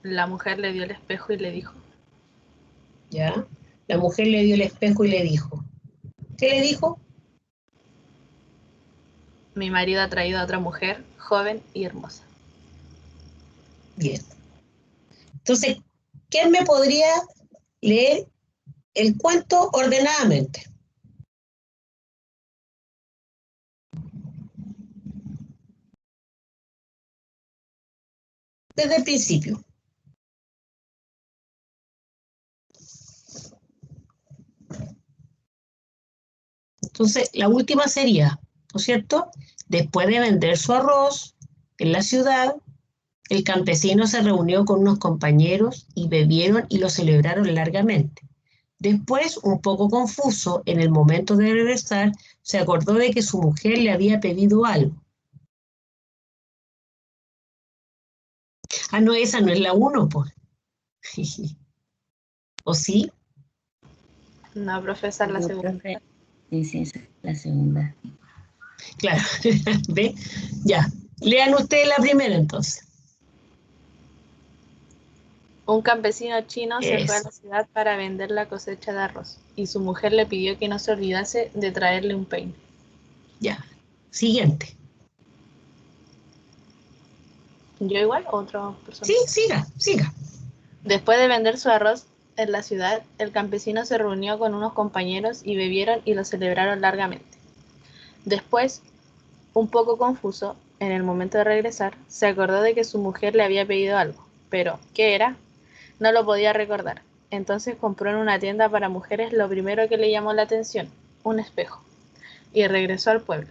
La mujer le dio el espejo y le dijo: ¿Ya? La mujer le dio el espejo y le dijo. ¿Qué le dijo? mi marido ha traído a otra mujer, joven y hermosa. Bien. Entonces, ¿quién me podría leer el cuento ordenadamente? Desde el principio. Entonces, la última sería, ¿no es cierto? Después de vender su arroz en la ciudad, el campesino se reunió con unos compañeros y bebieron y lo celebraron largamente. Después, un poco confuso, en el momento de regresar, se acordó de que su mujer le había pedido algo. Ah, no, esa no es la 1, pues. ¿O sí? No, profesor, la No, segunda. profe. Sí, esa es la segunda. Claro. ¿Ve? Ya. Lean ustedes la primera entonces. Un campesino chino se fue a Eso. la ciudad para vender la cosecha de arroz, y su mujer le pidió que no se olvidase de traerle un peine. Ya. Siguiente. ¿Yo igual o otra persona? Sí, siga, siga. Después de vender su arroz en la ciudad, el campesino se reunió con unos compañeros y bebieron y lo celebraron largamente. Después, un poco confuso, en el momento de regresar, se acordó de que su mujer le había pedido algo, pero ¿qué era? No lo podía recordar. Entonces compró en una tienda para mujeres lo primero que le llamó la atención, un espejo, y regresó al pueblo.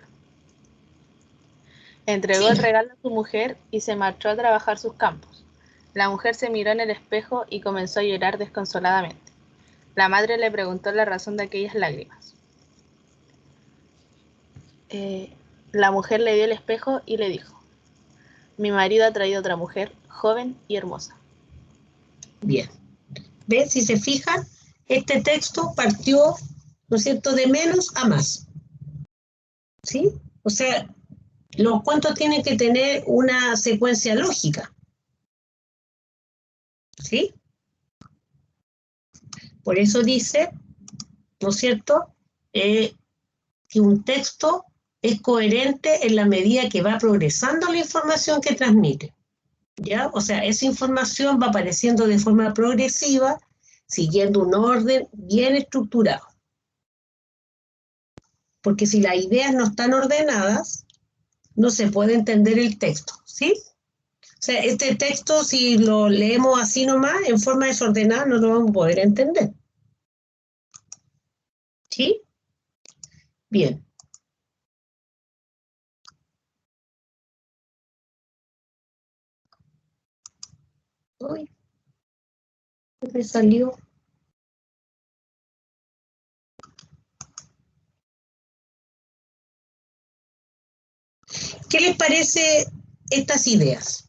Entregó el Siga. regalo a su mujer y se marchó a trabajar sus campos. La mujer se miró en el espejo y comenzó a llorar desconsoladamente. La madre le preguntó la razón de aquellas lágrimas. La mujer le dio el espejo y le dijo: mi marido ha traído otra mujer, joven y hermosa. Bien. ¿Ven? Si se fijan, este texto partió, ¿no es cierto?, de menos a más. ¿Sí? O sea, los cuentos tienen que tener una secuencia lógica. ¿Sí? Por eso dice, ¿no es cierto?, que un texto es coherente en la medida que va progresando la información que transmite. ¿Ya? O sea, esa información va apareciendo de forma progresiva, siguiendo un orden bien estructurado. Porque si las ideas no están ordenadas, no se puede entender el texto, ¿sí? O sea, este texto, si lo leemos así nomás, en forma desordenada, no lo vamos a poder entender. ¿Sí? Bien. Uy, me salió. ¿Qué les parece estas ideas?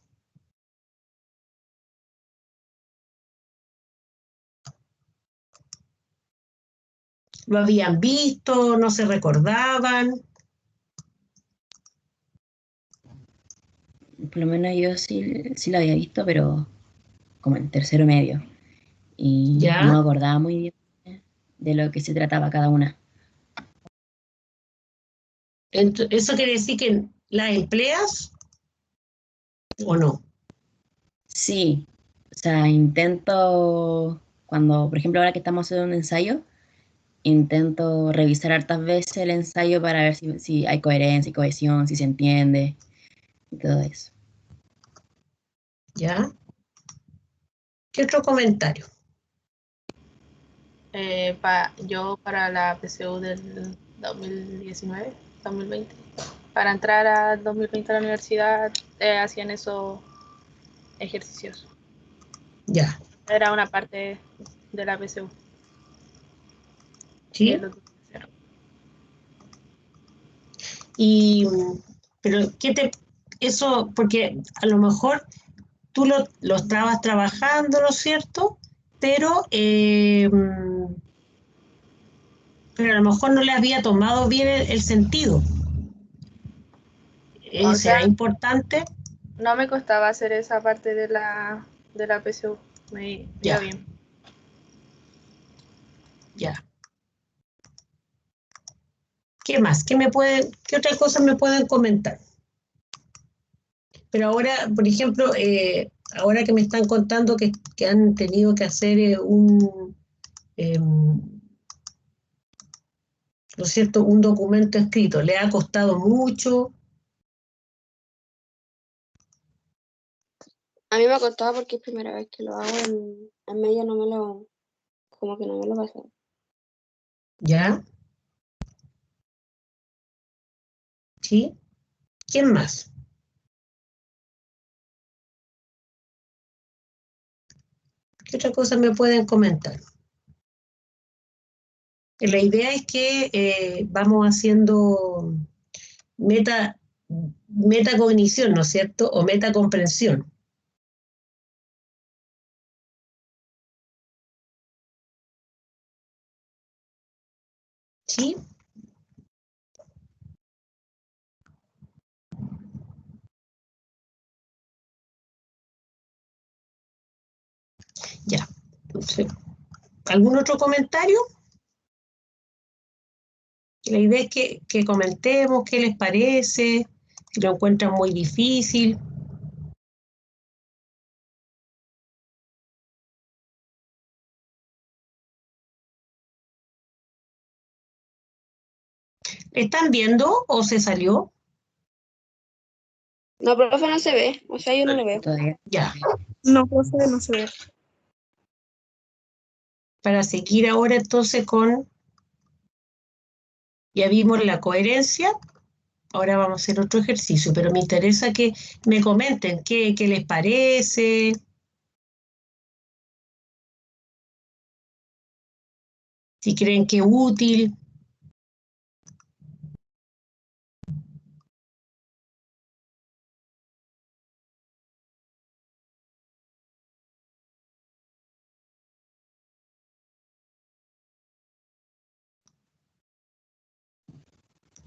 ¿Lo habían visto? ¿No se recordaban? por lo menos yo sí la había visto, pero como en tercero medio. Y ¿Ya? no me acordaba muy bien de lo que se trataba cada una. ¿Eso quiere decir que la empleas o no? Sí, o sea, intento, cuando, por ejemplo, ahora que estamos haciendo un ensayo, intento revisar hartas veces el ensayo para ver si hay coherencia y cohesión, si se entiende y todo eso. ¿Ya? ¿Qué otro comentario? Yo para la PSU del 2019, 2020, para entrar al 2020 a la universidad, hacían esos ejercicios. Ya, Era una parte de la PSU. ¿sí? Lo tuve que hacer. Y, pero, eso, porque a lo mejor tú lo estabas trabajando, ¿no es cierto? Pero a lo mejor no le había tomado bien el sentido. O ¿Será sea, importante? no me costaba hacer esa parte de la PSU. Me iba Ya, bien. ya. ¿Qué más? ¿Qué otras cosas me pueden comentar? Pero ahora, por ejemplo, ahora que me están contando que han tenido que hacer ¿no es cierto?, un documento escrito, ¿le ha costado mucho? A mí me ha costado porque es primera vez que lo hago en medio, como que no me lo pasé. ¿Ya? ¿Sí? ¿Quién más? ¿Qué otra cosa me pueden comentar? La idea es que vamos haciendo metacognición, ¿no es cierto? O metacomprensión. ¿Sí? Ya. Entonces, ¿algún otro comentario? La idea es que comentemos qué les parece, si lo encuentran muy difícil. ¿Están viendo o se salió? No, profe, no se ve. O sea, yo no lo veo. Todavía. Ya. No, profe, no se ve. Para seguir ahora entonces ya vimos la coherencia, ahora vamos a hacer otro ejercicio, pero me interesa que me comenten qué les parece, si creen que es útil.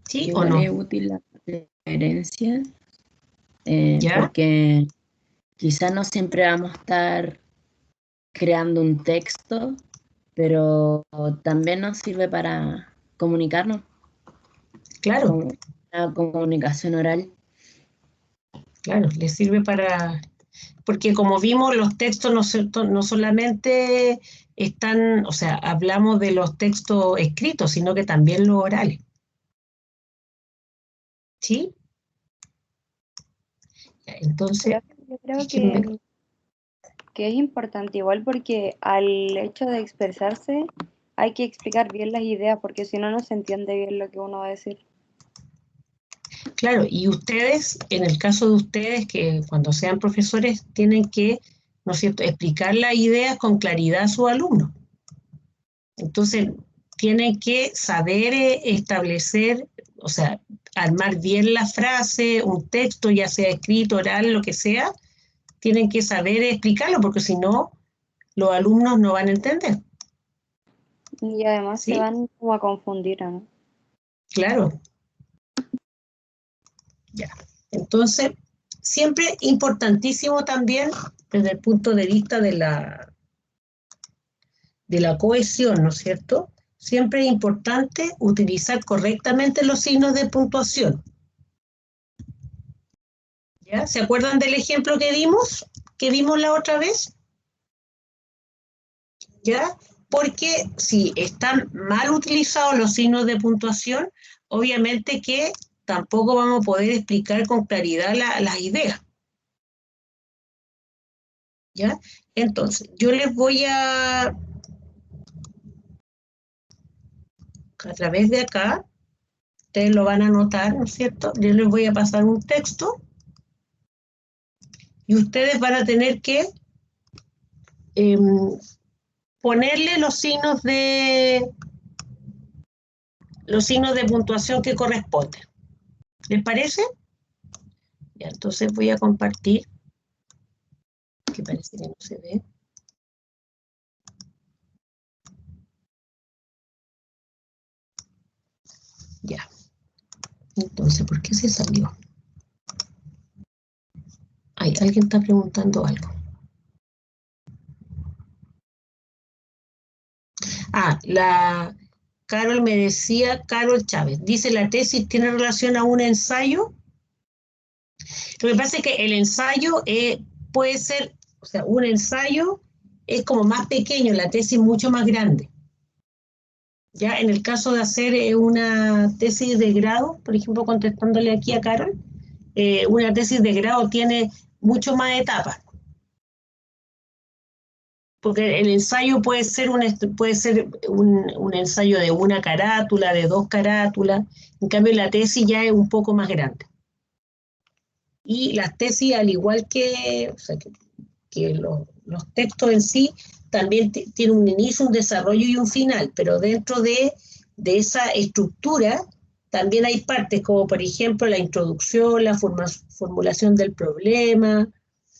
¿Sí o Igual no? es útil la herencia, ¿Ya? porque quizás no siempre vamos a estar creando un texto, pero también nos sirve para comunicarnos, Claro, como una comunicación oral. claro, les sirve porque como vimos, los textos no solamente están, o sea, hablamos de los textos escritos, sino que también los orales. ¿Sí? Ya, entonces, Profe, yo creo déjenme. que es importante igual porque al hecho de expresarse hay que explicar bien las ideas porque si no, no se entiende bien lo que uno va a decir. Claro, y ustedes, en el caso de ustedes, que cuando sean profesores tienen que, ¿no es cierto?, explicar las ideas con claridad a sus alumnos. Entonces, tienen que saber establecer, o sea, armar bien la frase, un texto, ya sea escrito, oral, lo que sea, tienen que saber explicarlo, porque si no, los alumnos no van a entender. Y además se ¿Sí? van como a confundir, ¿no? Claro. Ya. Entonces, siempre importantísimo también desde el punto de vista de la cohesión, ¿no es cierto? Siempre es importante utilizar correctamente los signos de puntuación. ¿Ya? ¿Se acuerdan del ejemplo que vimos la otra vez? ¿Ya? Porque si están mal utilizados los signos de puntuación, obviamente que tampoco vamos a poder explicar con claridad las ideas. ¿Ya? Entonces, yo les voy a través de acá, ustedes lo van a notar, ¿no es cierto? Yo les voy a pasar un texto y ustedes van a tener que ponerle los signos de puntuación que corresponden. ¿Les parece? Ya, entonces voy a compartir, que parece que no se ve. Ya. Entonces, ¿por qué se salió? Ay, alguien está preguntando algo. La Carol me decía, Carol Chávez, dice la tesis tiene relación a un ensayo. Lo que pasa es que el ensayo puede ser, o sea, un ensayo es como más pequeño, la tesis mucho más grande. Ya en el caso de hacer una tesis de grado, por ejemplo, contestándole aquí a Carol, una tesis de grado tiene mucho más etapas. Porque el ensayo puede ser un ensayo de una carátula, de 2 carátulas, en cambio la tesis ya es un poco más grande. Y las tesis, al igual que, o sea, que los textos en sí, también tienen un inicio, un desarrollo y un final, pero dentro de esa estructura también hay partes como por ejemplo la introducción, la formulación del problema,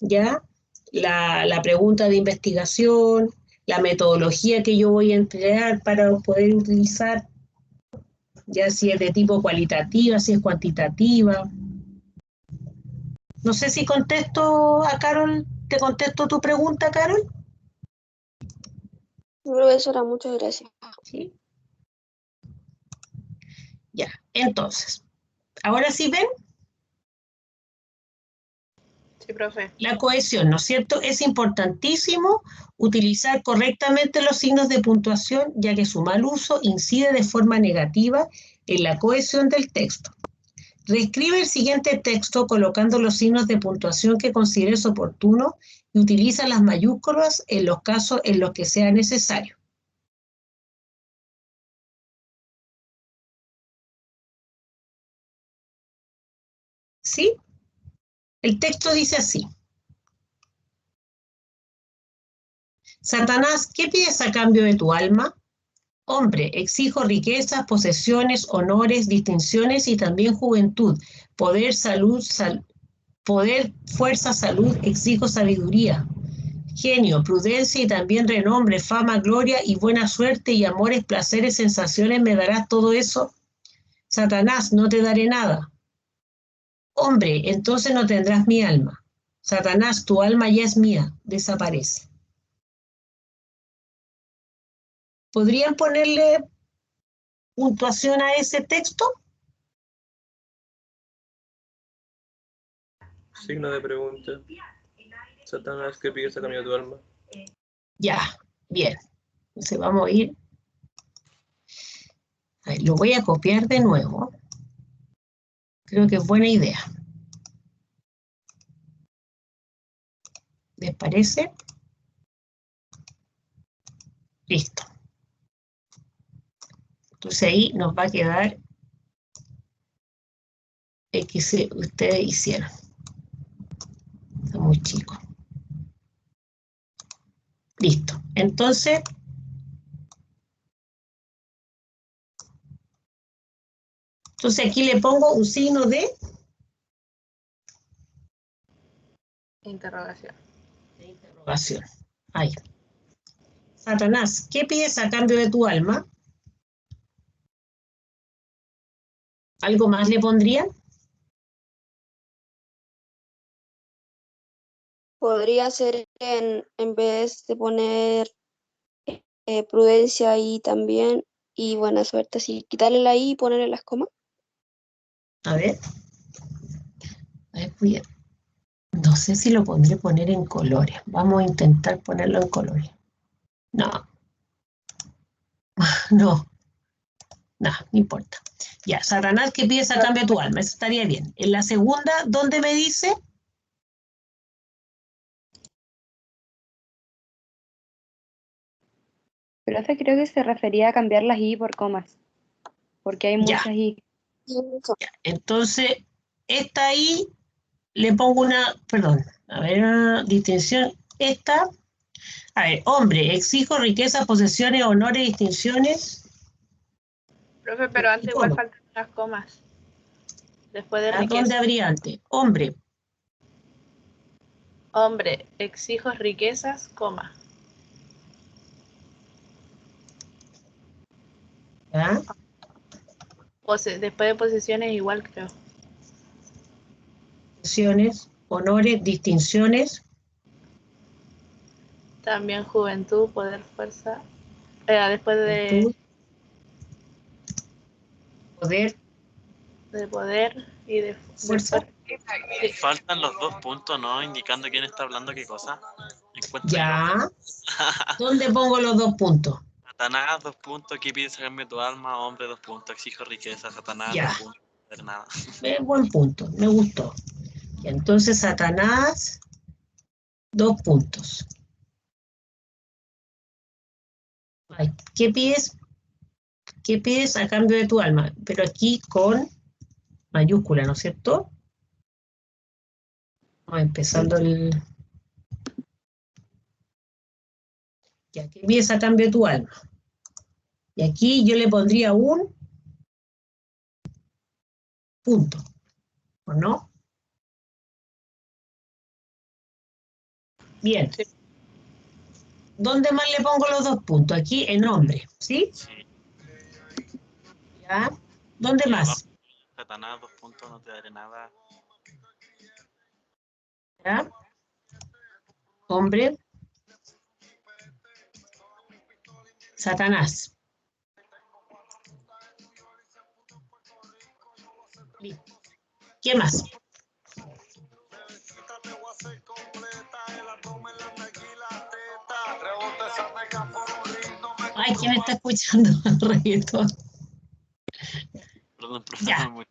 ¿ya? La pregunta de investigación, la metodología que yo voy a emplear para poder utilizar, ya si es de tipo cualitativa, si es cuantitativa. No sé si contesto a Carol, ¿te contesto tu pregunta, Carol? Profesora, muchas gracias. Sí. Ya, entonces, ahora sí ven. Sí, profe. La cohesión, ¿no es cierto? Es importantísimo utilizar correctamente los signos de puntuación, ya que su mal uso incide de forma negativa en la cohesión del texto. Reescribe el siguiente texto colocando los signos de puntuación que consideres oportuno y utiliza las mayúsculas en los casos en los que sea necesario. ¿Sí? El texto dice así. Satanás, ¿qué pides a cambio de tu alma? Hombre, exijo riquezas, posesiones, honores, distinciones y también juventud. Poder, salud, poder, fuerza, salud, exijo sabiduría. Genio, prudencia y también renombre, fama, gloria y buena suerte y amores, placeres, sensaciones, ¿me darás todo eso? Satanás, no te daré nada. Hombre, entonces no tendrás mi alma. Satanás, tu alma ya es mía, desaparece. ¿Podrían ponerle puntuación a ese texto? Signo de pregunta. Satanás, ¿qué pides a cambio de tu alma? Ya, bien. Entonces vamos a ir. A ver, lo voy a copiar de nuevo. Creo que es buena idea. ¿Les parece? Listo. Entonces ahí nos va a quedar el que ustedes hicieron. Está muy chico. Listo. Entonces aquí le pongo un signo de Interrogación. interrogación. Ahí. Satanás, ¿qué pides a cambio de tu alma? ¿Algo más le pondrían? Podría ser en vez de poner prudencia y también y buena suerte, así quitarle la I y ponerle las comas. A ver, no sé si lo pondré poner en colores. Vamos a intentar ponerlo en colores. No, no, no importa. Ya, Satanás que pides a cambio de tu alma, eso estaría bien. En la segunda, ¿dónde me dice? Profe, creo que se refería a cambiar las I por comas, porque hay Ya. muchas I. Entonces, esta ahí le pongo una, perdón, a ver, distinción, esta, a ver, hombre, exijo riqueza, posesiones, honores, distinciones. Profe, pero antes igual ¿Cómo? faltan unas comas. Después de ¿A dónde riqueza. habría antes? Hombre, Hombre, exijo riquezas, coma. ¿ya? Después de posesiones igual creo. Posesiones, honores, distinciones, También juventud, poder, fuerza. Después virtud, poder, de poder y de fuerza. después- Faltan los 2 puntos, ¿no? Indicando quién está hablando qué cosa. Encuentro yo. Ya. ¿Dónde pongo los 2 puntos? Satanás, 2 puntos. ¿Qué pides a cambio de tu alma? Hombre, 2 puntos. Exijo riqueza. Satanás, Ya. 2 puntos. No hacer nada. Buen punto, me gustó. Y entonces, Satanás, 2 puntos. Ay, ¿qué pides? ¿Qué pides a cambio de tu alma? Pero aquí con mayúscula, ¿no es cierto? Vamos empezando el... Ya, ¿qué pides a cambio de tu alma? Y aquí yo le pondría un punto, ¿o no? Bien. Sí. ¿Dónde más le pongo los 2 puntos? Aquí en hombre, ¿sí? Sí. ¿Ya? ¿Dónde Y más? abajo, Satanás, 2 puntos. No te daré nada. ¿Ya? Hombre. Satanás. Listo. ¿Qué más? Ay, ¿quién está escuchando el reggaetón? Perdón, Ya. mucho.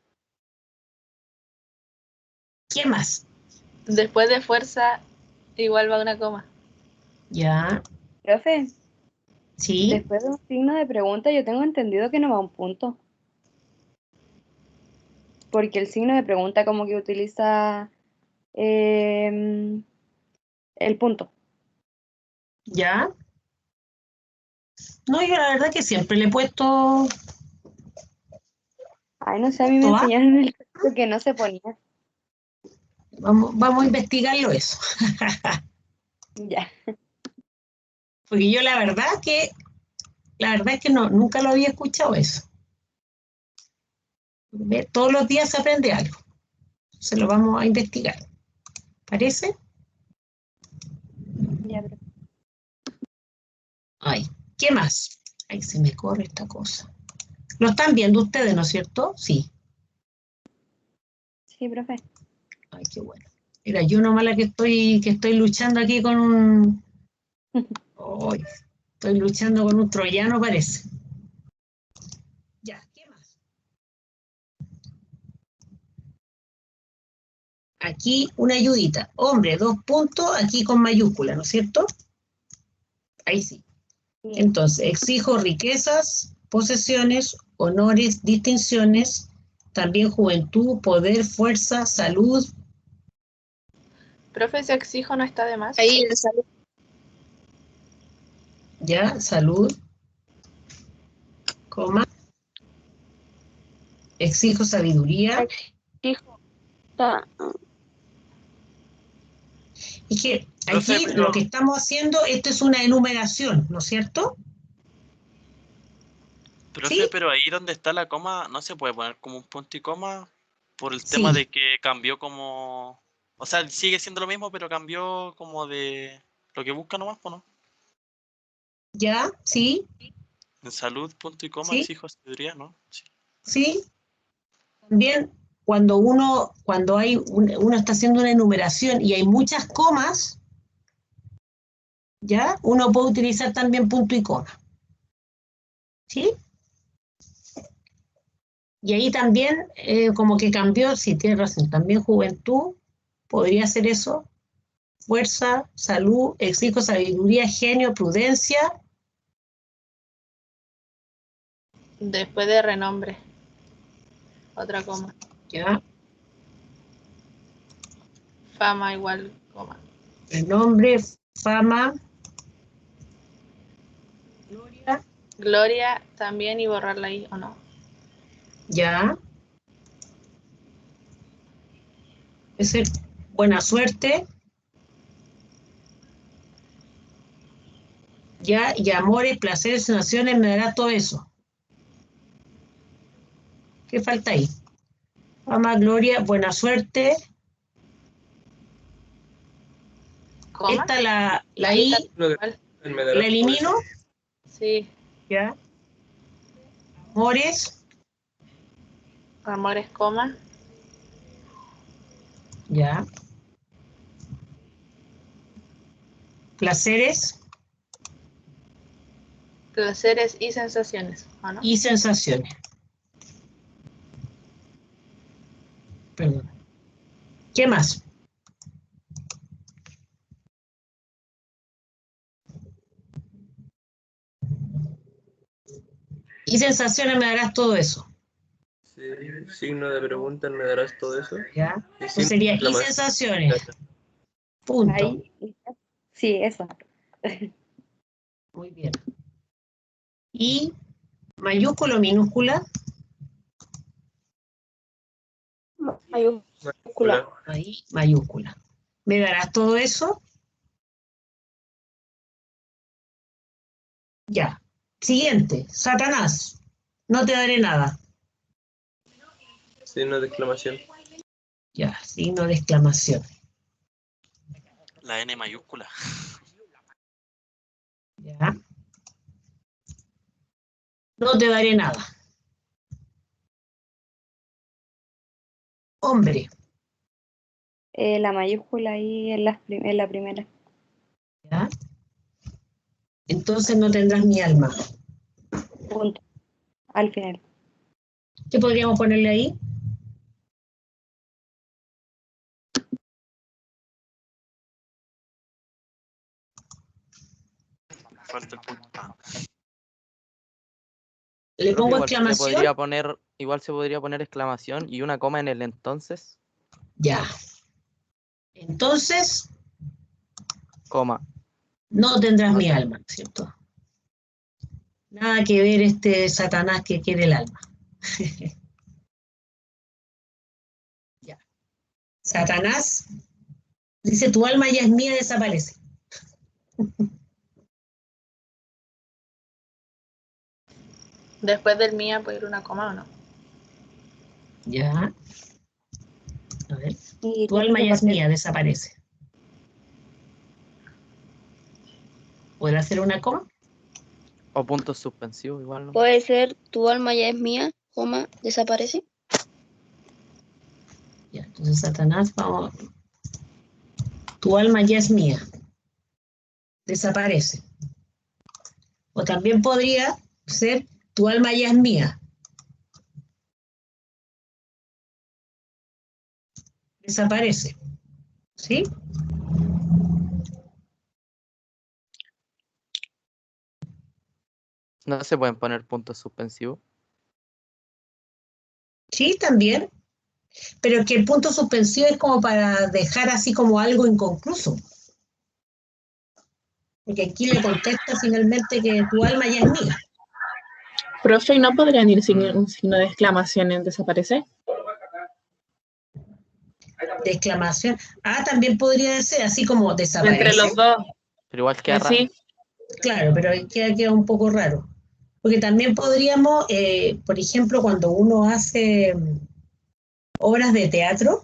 ¿Qué más? Después de fuerza igual va una coma. Ya. Profe, Sí. después de un signo de pregunta yo tengo entendido que no va un punto. Porque el signo de pregunta como que utiliza el punto. Ya. No, yo la verdad que siempre le he puesto Ay, no sé, a mí me punto A. enseñaron en el curso que no se ponía. Vamos a investigarlo eso. Ya. Porque yo la verdad es que no, nunca lo había escuchado eso. Todos los días se aprende algo. Se lo vamos a investigar. ¿Parece? Ya, profe. Ay, ¿qué más? Ay, se me corre esta cosa. ¿Lo están viendo ustedes, no es cierto? Sí. Sí, profe. Ay, qué bueno. Mira, yo nomás la que estoy luchando aquí con un... Ay, estoy luchando con un troyano, parece. Ya, ¿qué más? Aquí una ayudita. Hombre, 2 puntos, aquí con mayúscula, ¿no es cierto? Ahí sí. Sí. Entonces, exijo riquezas, posesiones, honores, distinciones, también juventud, poder, fuerza, salud. Profe, si exijo no está de más. Ahí le sale. Ya, salud, coma. Exijo sabiduría. Exijo. Está- Es que Profe, aquí pero- lo que estamos haciendo, esto es una enumeración, ¿no es cierto? Profe, ¿Sí? pero ahí donde está la coma, ¿no se puede poner como un punto y coma? Por el tema Sí. de que cambió como O sea, sigue siendo lo mismo, pero cambió como de lo que busca nomás, ¿no? ¿Ya? ¿Sí? En salud, punto y coma, ¿Sí? exijo sabiduría, ¿no? Sí. ¿Sí? También cuando uno está haciendo una enumeración y hay muchas comas, ¿ya? Uno puede utilizar también punto y coma. ¿Sí? Y ahí también como que cambió, sí, tienes razón, también juventud, podría ser eso, fuerza, salud, exijo sabiduría, genio, prudencia. Después de renombre. Otra coma. ¿Ya? Fama igual coma. Renombre, fama, gloria, Gloria también y borrarla ahí, ¿o no? ya. Ese, buena suerte. Ya, y amores, placeres, naciones, me dará todo eso. ¿Qué falta ahí? Fama, gloria, buena suerte. ¿Coma? Esta la Ahí I, está igual. la elimino. Sí. Ya. Amores, Amores, coma. ya. Placeres Placeres y sensaciones, ¿o no? y sensaciones. Perdón. ¿Qué más? Y sensaciones me darás todo eso. Sí, signo de pregunta, ¿me darás todo eso? ¿Ya? Y Entonces signo sería de y exclamación. sensaciones. Punto. Ahí, sí, eso. Muy bien. Y mayúscula o minúscula. Mayúscula. Ahí, mayúscula. ¿Me darás todo eso? Ya. Siguiente. Satanás. No te daré nada. Signo de exclamación. Ya. Signo de exclamación. La N mayúscula. Ya. No te daré nada. Hombre. La mayúscula ahí en la primera. ¿Ya? Entonces no tendrás mi alma. Punto. Al final. ¿Qué podríamos ponerle ahí? Falta el punto. Ah. Le Profe, pongo igual se exclamación. podría poner exclamación y una coma en el entonces, Ya. Entonces, coma. no tendrás No mi te- alma, ¿cierto? Nada que ver este Satanás que quiere el alma. Ya. Satanás dice, tu alma ya es mía, desaparece. Después del mía puede ir una coma, ¿o no? Ya. A ver. Y Tu tiene alma que ya es partir. mía, desaparece. ¿Puedo hacer una coma? O puntos suspensivos, igual, ¿no? Puede ser tu alma ya es mía, coma, desaparece. Ya, entonces Satanás, vamos. Tu alma ya es mía. Desaparece. O también podría ser, tu alma ya es mía. Desaparece. ¿Sí? No se pueden poner puntos suspensivos. Sí, también. Pero que el punto suspensivo es como para dejar así como algo inconcluso. Porque aquí le contesta finalmente que tu alma ya es mía. Profe, ¿y no podrían ir sin un signo de exclamación en desaparecer? De exclamación. Ah, también podría ser así como Entre desaparece. los dos. Pero igual queda Así. raro. Claro, pero ahí queda un poco raro. Porque también podríamos, por ejemplo, cuando uno hace obras de teatro,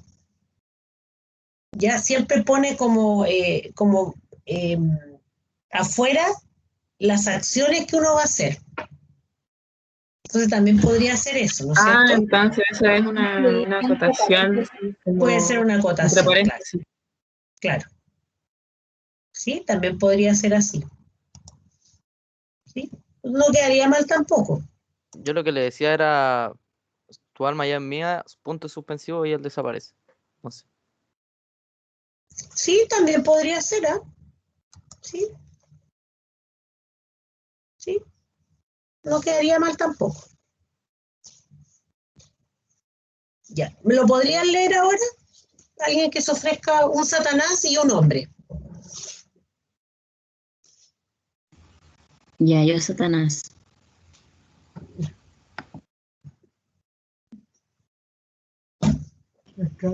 ya siempre pone como, afuera las acciones que uno va a hacer. Entonces también podría hacer eso, ¿no es cierto? Entonces eso es una acotación. Puede ser una entre acotación, claro. paréntesis. Claro. Sí, también podría ser así. ¿Sí? No quedaría mal tampoco. Yo lo que le decía era, tu alma ya es mía, punto suspensivo y él desaparece. No sé. Sí, también podría ser, ¿ah? Sí. Sí. No quedaría mal tampoco. Ya. ¿Me lo podrían leer ahora? Alguien que se ofrezca un Satanás y un hombre. Ya, yo, Satanás.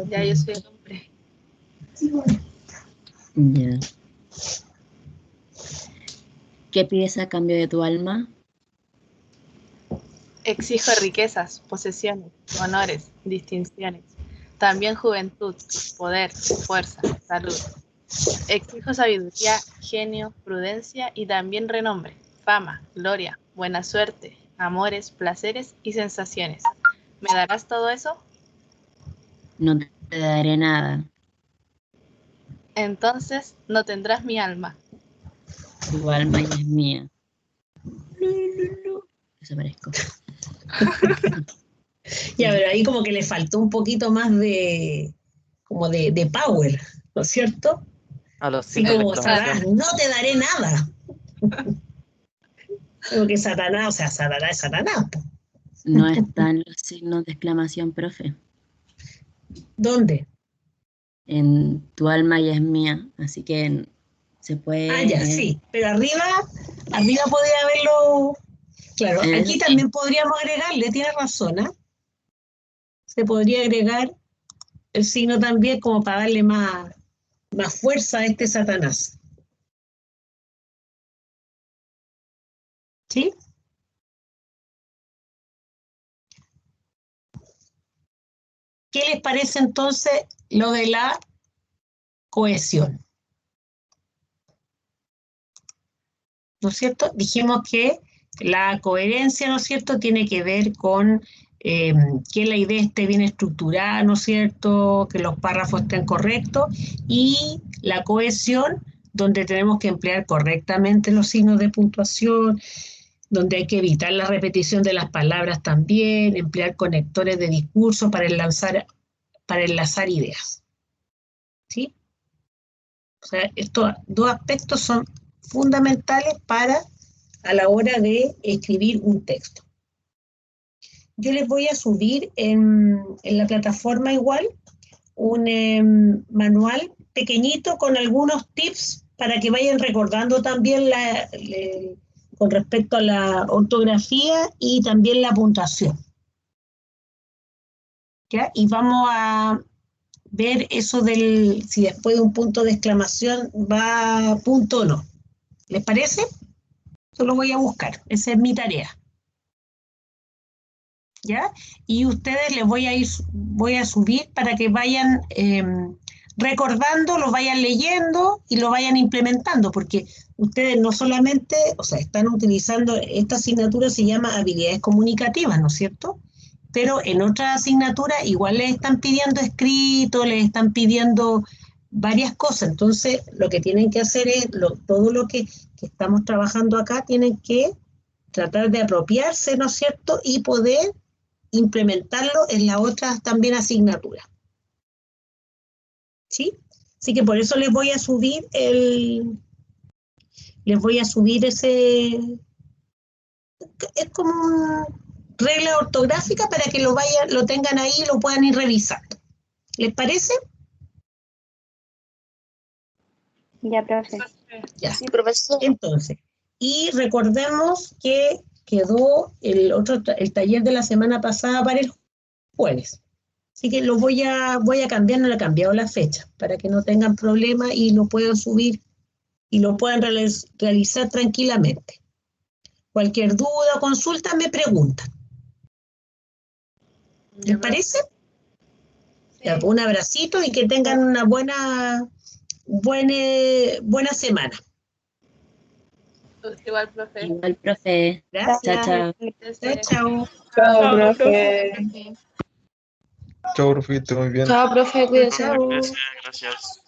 Ya yo soy el hombre. Ya. ¿Qué pides a cambio de tu alma? Exijo riquezas, posesiones, honores, distinciones. También juventud, poder, fuerza, salud. Exijo sabiduría, genio, prudencia y también renombre, fama, gloria, buena suerte, amores, placeres y sensaciones. ¿Me darás todo eso? No te daré nada. Entonces no tendrás mi alma. Tu alma ya es mía. Desaparezco. Ya, pero ahí como que le faltó un poquito más como de power, ¿no es cierto? A los Así signos de como Satanás, exclamación. no te daré nada. Creo que Satanás, o sea, Satanás es Satanás. Po. No están los signos de exclamación, profe. ¿Dónde? En tu alma ya es mía, así que se puede... Ah, ya, sí. Pero arriba podría haberlo. Claro, aquí sí. también podríamos agregarle, tiene razón, ¿eh? Se podría agregar el signo también como para darle más fuerza a este Satanás. ¿Sí? ¿Qué les parece entonces lo de la cohesión? ¿No es cierto? Dijimos que la coherencia, ¿no es cierto?, tiene que ver con que la idea esté bien estructurada, ¿no es cierto?, que los párrafos estén correctos, y la cohesión, donde tenemos que emplear correctamente los signos de puntuación, donde hay que evitar la repetición de las palabras también, emplear conectores de discurso para enlazar ideas. ¿Sí? O sea, estos dos aspectos son fundamentales a la hora de escribir un texto. Yo les voy a subir en la plataforma igual un manual pequeñito con algunos tips para que vayan recordando también con respecto a la ortografía y también la puntuación. ¿Ya? Y vamos a ver eso si después de un punto de exclamación va a punto o no. ¿Les parece? Yo lo voy a buscar, esa es mi tarea. ¿Ya? Y ustedes les voy a subir para que vayan recordando, lo vayan leyendo y lo vayan implementando, porque ustedes no solamente, o sea, están utilizando, esta asignatura se llama habilidades comunicativas, ¿no es cierto? Pero en otras asignaturas igual les están pidiendo escrito, les están pidiendo varias cosas, entonces lo que tienen que hacer es, todo lo que estamos trabajando acá, tienen que tratar de apropiarse, ¿no es cierto?, y poder implementarlo en la otra también asignatura. ¿Sí? Así que por eso les voy a subir ese, es como una regla ortográfica para que lo tengan ahí y lo puedan ir revisando. ¿Les parece? Ya, profe. Ya. Sí, profesor. Entonces, y recordemos que quedó el taller de la semana pasada para el jueves. Así que lo voy a cambiar, no le he cambiado la fecha, para que no tengan problema y lo puedan subir y lo puedan realizar tranquilamente. Cualquier duda o consulta me preguntan. ¿Les parece? Ya, pues, un abracito y que tengan una buena semana. Igual, profe. Igual, profe. Gracias. Chao, chao. Chao, chao. Chao, profe. Chao, profito, muy bien. Chao, profe, cuídese. Chao. Gracias.